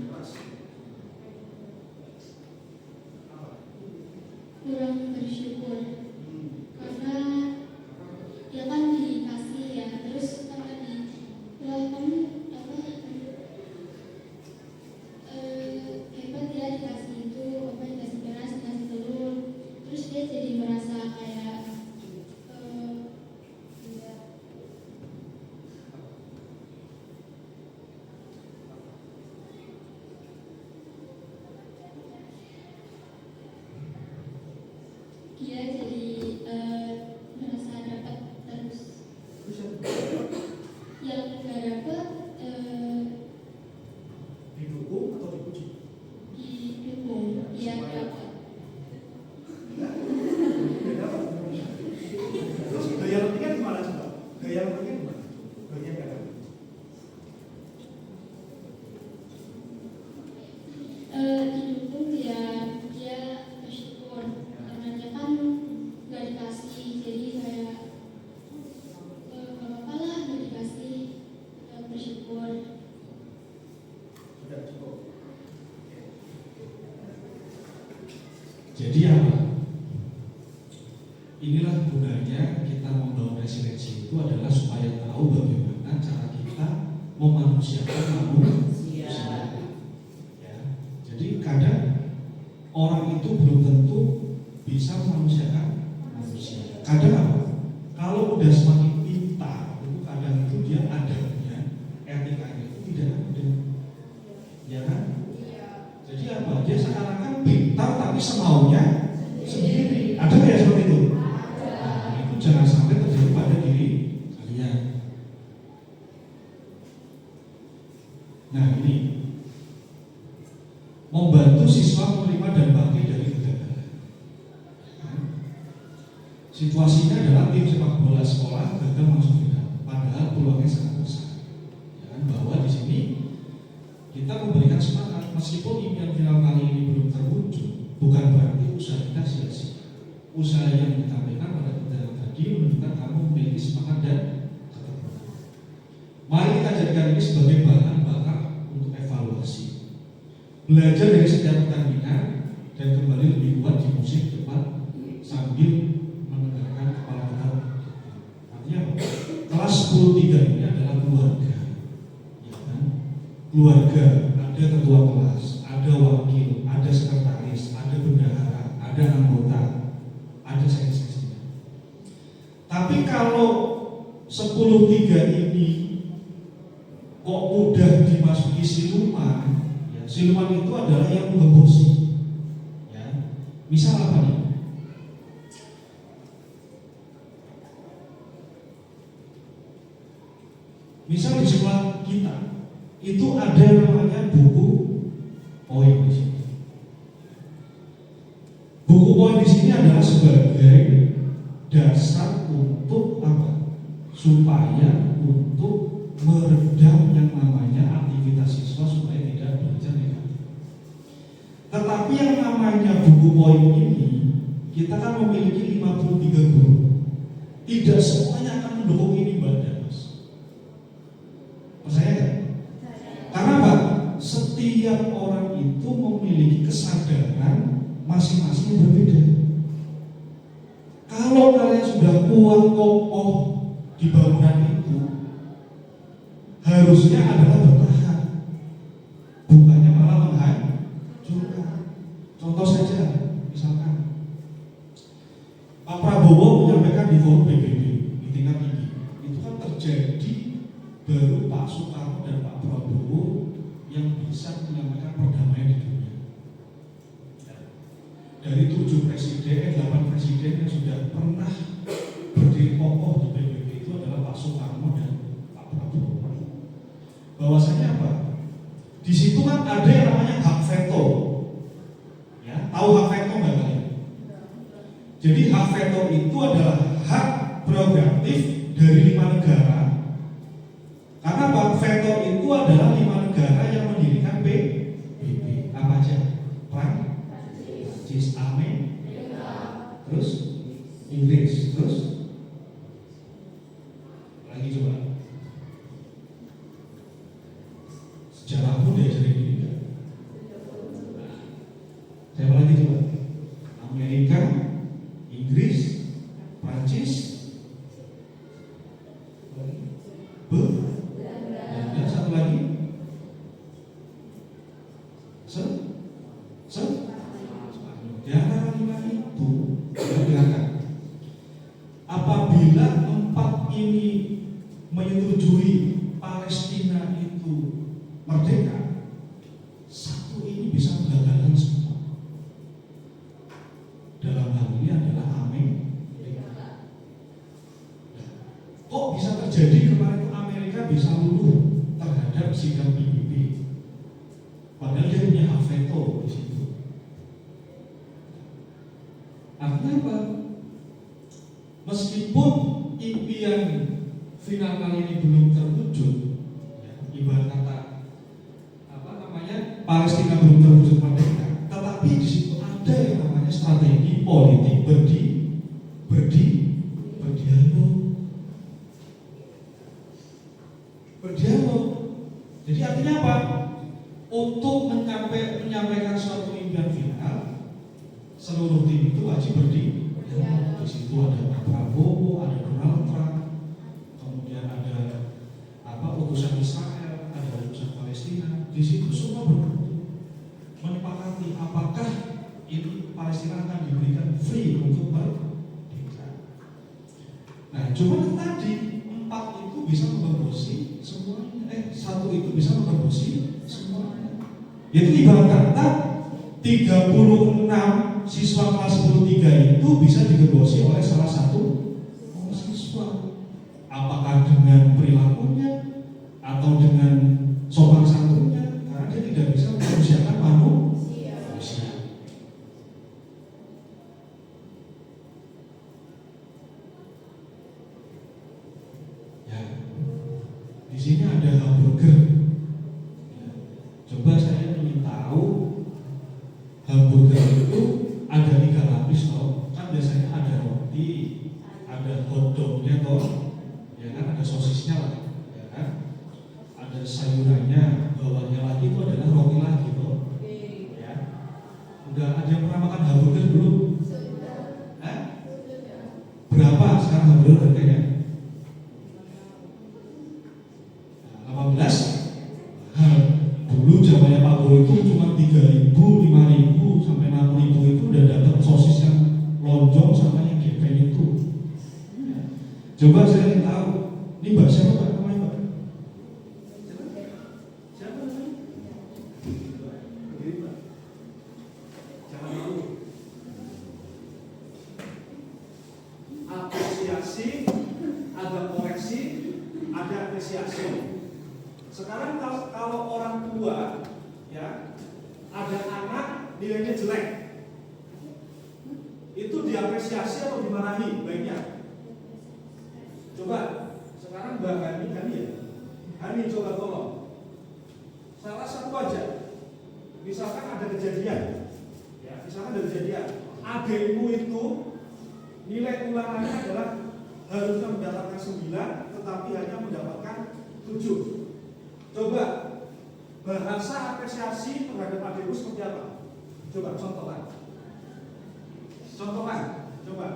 Beras. Apa? kurang bersyukur karena dia kan dikasih ya, terus kan tadi kamu apa hebat ya, dikasih itu apa, dikasih beras, dikasih telur, terus dia jadi merasa kayak ya, dia jadi merasa dapat terus, yang nggak dapat Didukung atau dipuji? didukung, dia dapat. Terus gaya lebihnya gimana coba? Gaya lebihnya gimana? Gaya kata. Didukung dia bersyukur karena dia kan nggak dikasih, jadi kayak nggak apa-apa lah nggak dikasih, bersyukur. Sudah cukup. Jadi apa? Inilah gunanya kita membangun resiliensi itu adalah supaya tahu bagaimana cara kita memanusiakan manusia. Ya. Jadi kadang orang itu belum tentu bisa memanusiakan manusia. Kadang apa? Kalau udah semakin pintar, itu kadang itu dia adabnya, etikanya itu tidak ada. Ya kan? Jadi apa? Dia seakan-akan pintar tapi semaunya sendiri. Ada nggak ya seperti itu? Nah, itu jangan sampai terjadi pada diri kalian. Nah ini membantu siswa menerima dan bangkit dari kegagalan. Situasinya adalah tim sepak bola sekolah gagal masuk final, padahal peluangnya sangat besar. Ya, bahwa di sini kita memberikan semangat meskipun impian final kali ini belum terwujud, bukan berarti usaha kita sia-sia. Usaha yang ditampilkan pada kita yang tadi menunjukkan kamu memiliki semangat dan ketekunan. Mari kita jadikan ini sebagai bahan bakar untuk evaluasi. Belajar dari setiap pertandingan dan kembali lebih kuat di musim depan sambil menegakkan kepala kita. Artinya apa? Kelas 10-3 ini adalah keluarga. Ya kan? Keluarga, ada ketua kelas, ada wakil, ada sekretaris, ada bendahara, ada anggota, ada seksi-seksinya. Tapi kalau 10-3 ini kok mudah dimasuki siluman, ya, siluman itu adalah yang menggembosi. Ya. Misal apa nih? Misal di sekolah kita itu ada yang namanya buku poin di sini. Buku poin di sini adalah sebagai dasar untuk apa? Supaya untuk meredam yang namanya aktivitas siswa supaya tidak belajar negatif. Tetapi yang namanya buku poin ini kita kan memiliki 53 guru. Tidak semuanya akan mendukung ini, Mbak Damas. Percaya nggak? Karena apa? Setiap orang itu memiliki kesadaran masing-masing yang berbeda. Kalau kalian sudah kuat kokoh di bangunan itu, harusnya adalah bertahan, bukannya malah menghancurkan. Contoh saja, misalkan Pak Prabowo menyampaikan di forum PBB di tingkat tinggi, itu kan terjadi baru Pak Soekarno dan Pak Prabowo yang bisa menyampaikan perdamaian di dunia. Dari 8 presiden yang sudah pernah berdiri kokoh di PBB itu adalah Pak Soekarno dan Pak Prabowo. Bahwasanya apa? Di situ kan ada yang namanya hak veto. Ya, tahu hak veto nggak kalian? Jadi hak veto itu adalah hak prerogatif dari 5 negara. Karena hak veto itu adalah 5 negara yang mendirikan PBB. Apa aja? Prancis, Amerika, terus Inggris, terus lagi coba. Sejarahmu diajarin ini enggak? Siapa lagi coba? Amerika, Inggris, Prancis, dan satu lagi, di antara 5 itu dikatakan apabila 4 ini menyetujui Palestina itu merdeka, 1 ini bisa menggagalkan semua. Dalam hal ini adalah Amerika. Kok bisa terjadi kemarin Amerika bisa luluh terhadap sidang PBB? Padahal dia punya hak veto di situ. Artinya apa? Meskipun impian final kali ini belum terwujud, ya, ibarat kata Palestina belum terwujud merdeka, tetapi di situ ada yang namanya strategi politik berdialog. Jadi artinya apa? Untuk menyampaikan suatu impian final, seluruh tim itu wajib berdialog. Di situ ada Pak Prabowo, ada Donald Trump, kemudian ada utusan Israel, ada utusan Palestina. Di situ semua menyepakati apakah ini Palestina akan diberikan free untuk merdeka. Nah, cuma tadi 4 itu bisa memberbosi semuanya. 1 itu bisa memberbosi semuanya. Yaitu ibarat kata 36 siswa kelas 10 itu bisa digerbosi oleh salah satu siswa. Apakah dengan perilakunya atau dengan sopan santunnya, karena dia tidak bisa memanusiakan manusia. Ya, di sini ada hamburger. Ya, coba saya ingin tahu hamburger itu ada 3 lapis toh. Kan biasanya ada roti, ada hotdognya toh, ya kan, ada sosisnya lah, ya kan, ada sayurannya, bawahnya lagi itu adalah roti lagi toh. Ya, udah ada yang pernah makan hamburger belum? Berapa sekarang hamburger harganya? 18. Dulu zamannya Pak Guru itu cuma 3.000, 5.000 sampai 6.000 itu udah dapat sosis yang lonjong sama yang gepeng itu. Ya. Coba saya ingin tahu, ini Mbak siapa Pak? Namanya Mbak? Siapa namanya? Berdiri Mbak. Jangan malu. Apresiasi, ada koreksi, ada apresiasi. Sekarang kalau orang tua, ya, ada anak nilainya jelek, itu diapresiasi atau dimarahi baiknya? Coba sekarang Mbak Hani ya, Hani coba tolong. Salah satu aja, misalkan ada kejadian, ya, misalkan ada kejadian, adikmu itu nilai ulangannya adalah harusnya mendapatkan 9, tetapi hanya mendapatkan 7. Coba bahasa apresiasi terhadap adikmu seperti apa? Coba contohkan. Coba.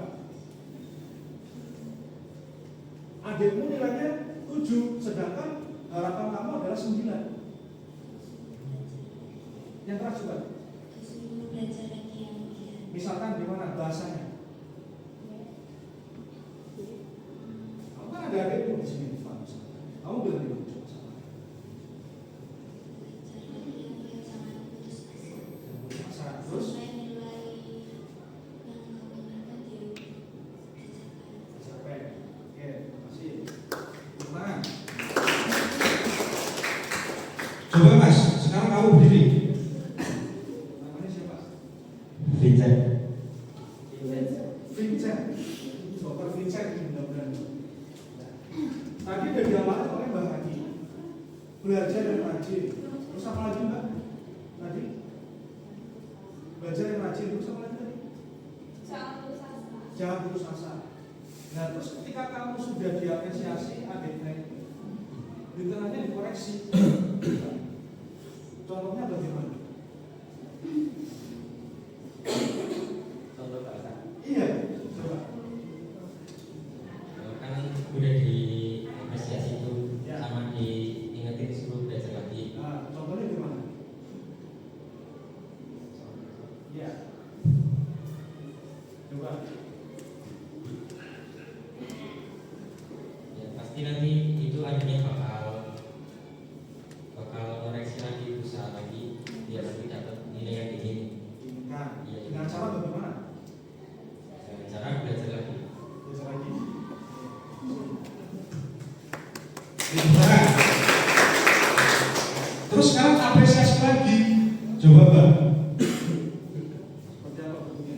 Adikmu nilainya 7, sedangkan harapan kamu adalah 9. Yang keras coba. Misalkan gimana bahasanya? Kamu kan ada adikmu di sini, Pak. Kamu bilang gimana? Coba Mas, sekarang kamu berdiri. Namanya siapa? Vincent. Vincent. Dokter Vincent mudah-mudahan. Tadi udah diamalkan oleh Mbak Hadi. Belajar yang rajin. Terus apa lagi Mbak? Tadi? Belajar yang rajin. Terus apa lagi tadi? Jangan putus asa. Nah terus ketika kamu sudah diapresiasi adiknya, di tengahnya dikoreksi. Contohnya bagaimana? Contoh bahasa. Iya, coba. Kan udah diapresiasi itu Ya. sama diingetin suruh belajar lagi. Nah, contohnya gimana? Iya. Coba. Ya pasti nanti itu akhirnya bakal koreksi lagi, usaha lagi biar nanti dapat nilai yang tinggi. Nah, Iya. dengan cara bagaimana? Dengan cara belajar lagi. Belajar lagi. Nah, terus sekarang apresiasi lagi. Coba Mbak. Seperti apa bentuknya?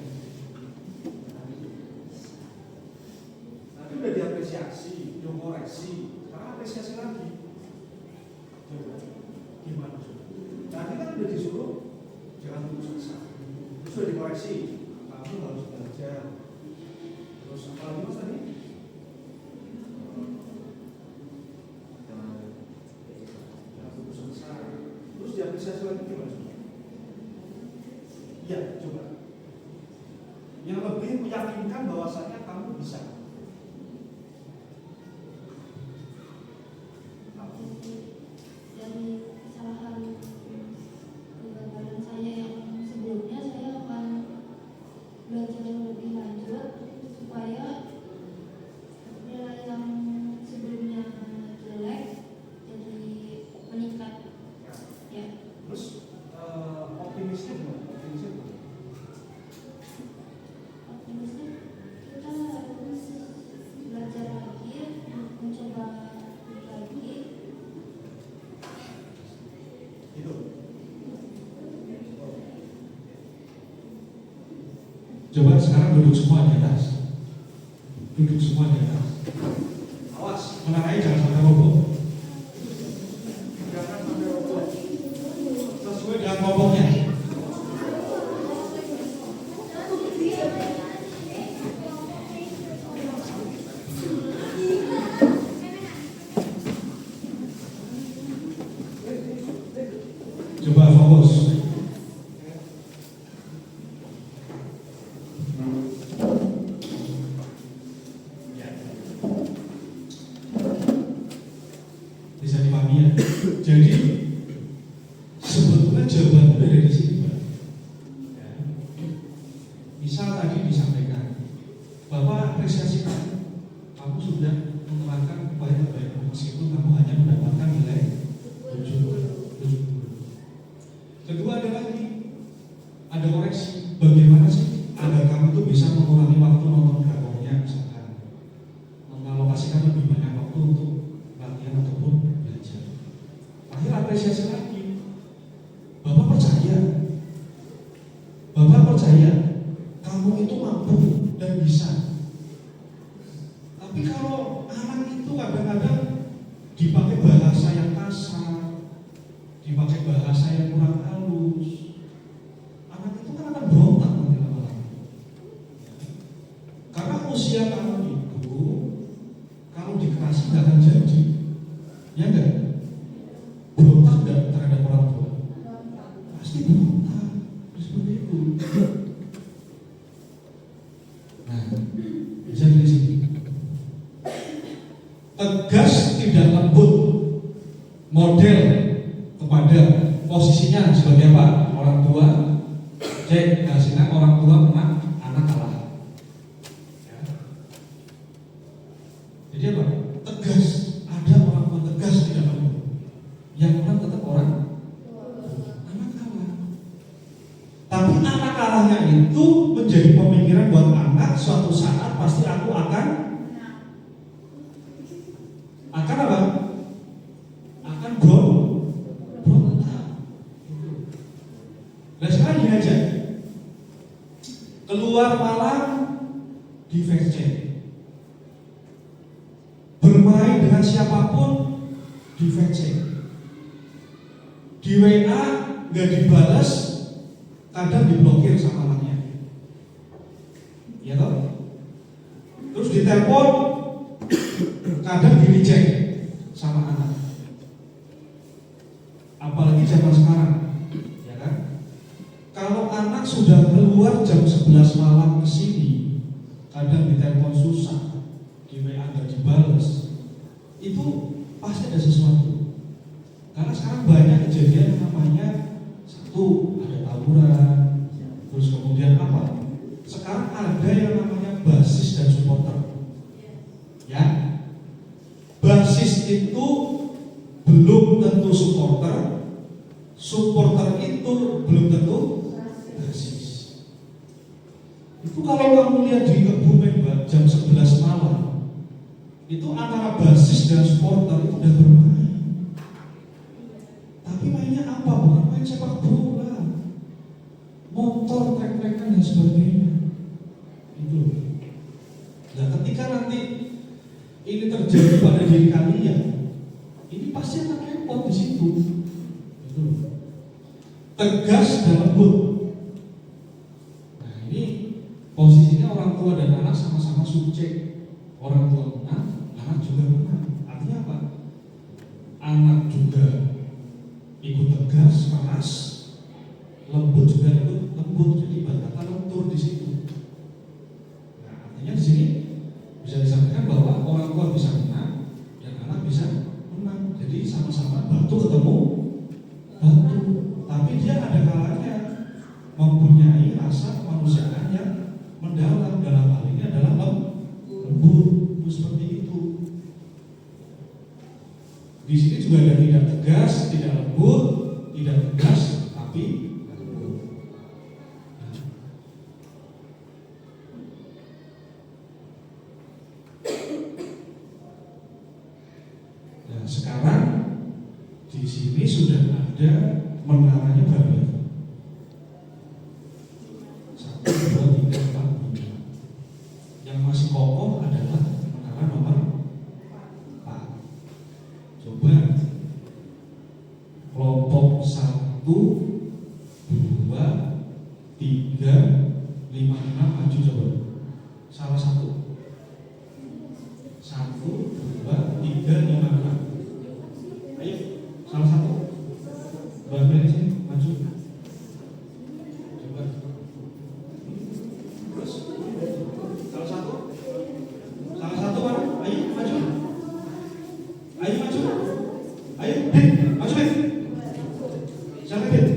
Nanti udah diapresiasi, udah koreksi. Sekarang apresiasi lagi. Coba. Gimana? Nanti kan udah disuruh jangan putus asa. Terus udah dikoreksi. Kamu harus belajar. Terus apa lagi Mas tadi? Jangan putus asa. Terus diapresiasi lagi gimana? Iya, coba. Yang lebih meyakinkan bahwasanya kamu bisa. Dari kesalahan kegagalan saya yang sebelumnya, saya akan belajar lebih lanjut supaya nilai yang sebelumnya jelek jadi meningkat. Ya. Terus optimisnya gimana? Optimisnya gimana? Optimisnya kita harus belajar lagi, mencoba lagi. Gitu. Coba sekarang duduk semua di atas. Duduk semua di atas. Awas, Menaranya jangan sampai roboh. jangan sampai roboh. Sesuai dengan kelompoknya. Coba fokus. Bisa dipahami ya. Jadi sebetulnya jawaban udah dari sini Pak. Ya. Misal tadi disampaikan, Bapak apresiasi kamu sudah menerangkan upaya terbaik meskipun kamu hanya mendapatkan nilai 7. Kedua ada lagi, ada koreksi. Bagaimana sih agar kamu tuh bisa mengurangi waktu nonton drakornya misalkan, mengalokasikan lebih banyak waktu untuk latihan ataupun belajar. Akhir apresiasi lagi. Bapak percaya kamu itu mampu dan bisa. Tapi kalau anak itu kadang-kadang dipakai bahasa yang kasar, dipakai bahasa yang kurang halus, anak itu kan akan berontak nanti lama-lama. Karena usia kamu itu, kalau dikerasi nggak akan jadi, ya enggak? Berontak nggak terhadap orang tua? Pasti berontak, seperti itu. Nah, bisa dari sini. Tegas tidak lembut, model kepada posisinya sebagai apa? Orang tua, cek kasihnya orang tua menang, anak kalah. Ya. Jadi apa? Tegas, ada orang tua tegas tidak lembut. Yang menang tetap orang anak kalah. Tapi anak kalahnya itu menjadi pemikiran buat anak, suatu saat pasti aku akan apa? Akan berontak. gini aja. Keluar malam di VC, bermain dengan siapapun di VC, di WA nggak dibalas, kadang diblokir sama anaknya, ya toh? Terus ditelepon, kadang di reject sama anak. Apalagi zaman sekarang, ya kan? Kalau anak sudah keluar jam 11 malam ke sini, kadang ditelepon susah, di WA nggak dibalas, itu pasti ada sesuatu. Karena sekarang banyak kejadian namanya satu ada tawuran, terus kemudian apa? Sekarang ada yang namanya basis dan supporter. Ya, basis itu belum tentu supporter, supporter itu belum tentu basis. Itu kalau kamu lihat di Kebumen Mbak, jam 11 malam, itu antara basis dan supporter itu udah bermain. Tapi mainnya apa? Bukan main sepak bola, motor, trek-trekan dan sebagainya. Itu. Nah, ketika nanti ini terjadi pada diri kalian, ini pasti akan repot di situ. Itu. Tegas dan lembut. Nah, ini posisinya orang tua dan anak sama-sama subjek. Orang tua menang, anak juga menang. Artinya apa? Anak juga ikut tegas, keras, lembut juga ikut lembut. Jadi kata lentur di situ. Nah, artinya di sini bisa disampaikan bahwa orang tua bisa menang dan anak bisa menang. Jadi sama-sama batu ketemu batu. Tapi dia ada kalanya mempunyai rasa kemanusiaan yang mendalam, dalam hal ini adalah lembut. Seperti itu. Di sini juga ada tidak tegas, tidak lembut, tidak tegas, tapi lembut. Dan sekarang di sini sudah ada menaranya berapa? 1, 2, 3, 4, 5. Yang masih kokoh adalah menara nomor 4. Coba kelompok 1, 2, 3, 5, 6 maju coba. Salah satu. 1, 2, 3, 5, 6. Ayo, salah satu. Mbak Mary sini maju. Coba. Terus salah satu. Salah satu mana? Ayo maju. Ayo maju. Ayo, Dit, maju Dit. Siapa Dit?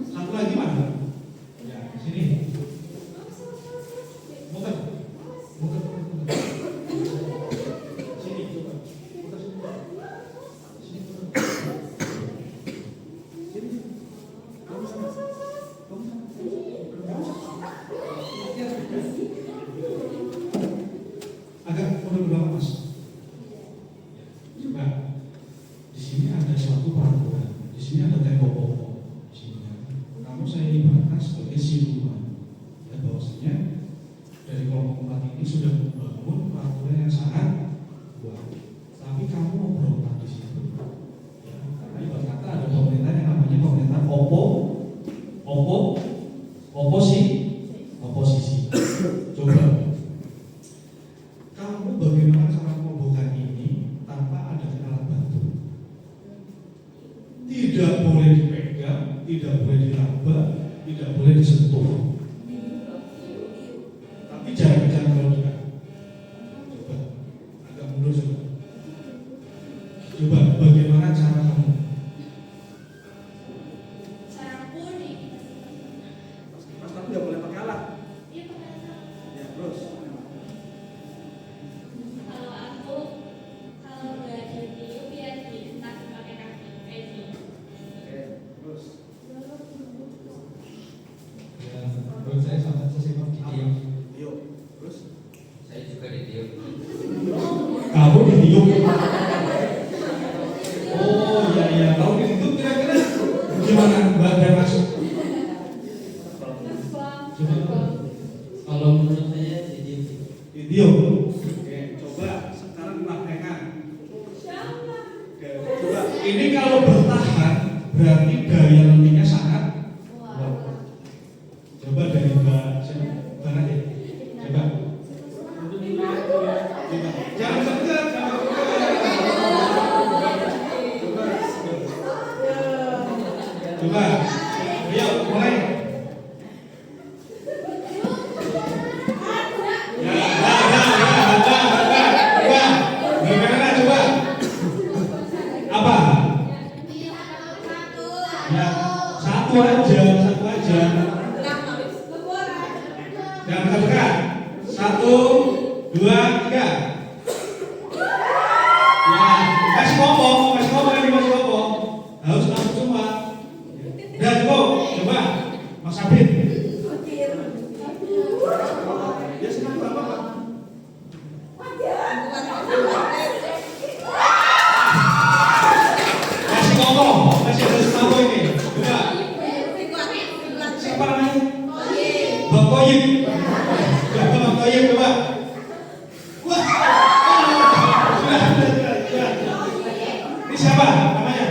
Satu lagi mana? Ya, sini. Muter. Muter. Sini coba. Muter sini. Sini muter. Sini. Kamu sana. Kamu sana. Agak udah berapa Mas? Coba. Di sini ada suatu peraturan. Di sini ada tembok pokok. Di sini kamu saya ibaratkan sebagai siluman. Ya bahwasanya dari kelompok 4 ini sudah membangun peraturan yang sangat kuat. Tapi kamu mau berontak di situ. Ya, karena ibarat kata ada pemerintah yang namanya pemerintah oposisi. Coba. Kamu bagaimana cara merobohkan ini tanpa ada alat bantu? Tidak boleh dipegang, tidak boleh diraba, tidak boleh disentuh. Tapi jangan kalau juga. Coba, agak mundur coba. Coba bagaimana cara kamu? Caraku nih. Mas tapi nggak boleh pakai alat. Iya pakai alat. Ya terus. Kalau nggak ditiup ya dihentak pakai kaki kayak gini. Oke, terus. Ya, kalau bertahan berarti daya lentingnya sangat kuat. Coba dari Mbak siapa? Mbak ya? Coba. Jangan dekat, jangan dekat. Coba. Ayo mulai. Bagaimana coba? Apa? Ya, satu aja. Jangan dekat-dekat. 1, 2, 3. Ya, masih ngomong ini masih ngomong. Harus langsung semua. Udah cukup. Coba, Mas Abid. Ya senang berapa Pak? Masih ngomong, masih ada satu ini. Coba. Siapa namanya? Bang Toyib. Bang Toyib coba. Wah. Sudah. Ini siapa namanya?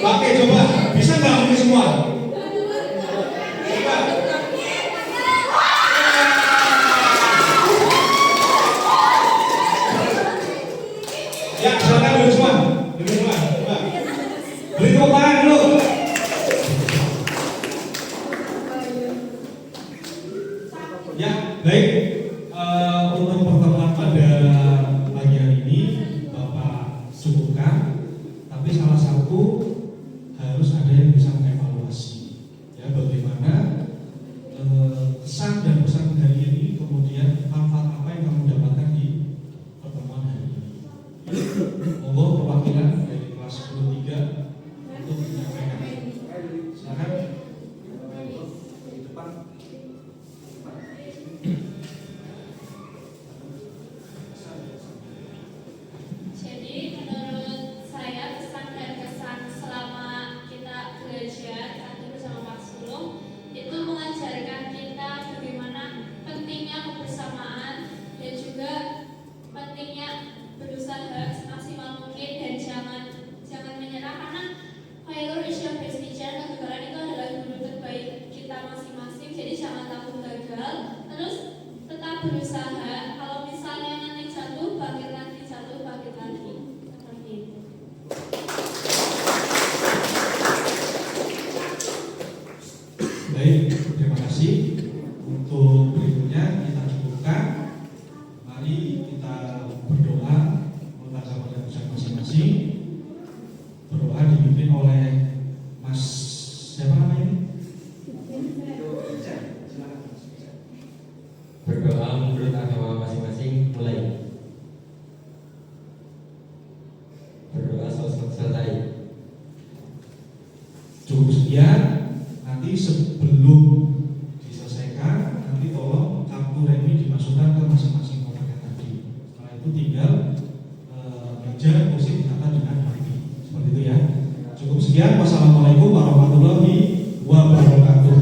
Oke coba. Bisa nggak mungkin semua? Coba. Ya, silakan dulu semua. Coba. Beri tepuk tangan dulu. Ya, baik. Untuk pertemuan pada pagi hari ini Bapak cukupkan, tapi salah satu harus ada yang bisa mengevaluasi. Ya, bagaimana kesan dan pesan hari ini, kemudian manfaat apa yang kamu dapatkan di pertemuan hari ini. Monggo perwakilan dari kelas 23 untuk menyampaikan. Silakan. Di depan. Jadi menurut saya pesan dan kesan selama kita belajar satu bersama Pak Sulung itu mengajarkan kita bagaimana pentingnya kebersamaan dan juga pentingnya berusaha semaksimal mungkin dan jangan menyerah, karena failure is your best teacher. Kegagalan itu adalah guru terbaik kita masing-masing. Jadi jangan takut gagal, terus tetap berusaha. Kalau misalnya nanti jatuh, bangkit lagi. Seperti itu. Baik, terima kasih. Untuk berikutnya kita cukupkan. Mari kita berdoa meletakkan pada pusat masing-masing. Berdoa dipimpin oleh Mas siapa namanya ini? Berdoa menurut agama masing-masing. Mulai. Berdoa selesai. Cukup sekian. Nanti sebelum diselesaikan, nanti tolong kartu remi dimasukkan ke masing-masing kotak yang tadi. Setelah itu tinggal meja kursi ditata dengan rapi. Seperti itu ya. Cukup sekian. Wassalamualaikum warahmatullahi wabarakatuh.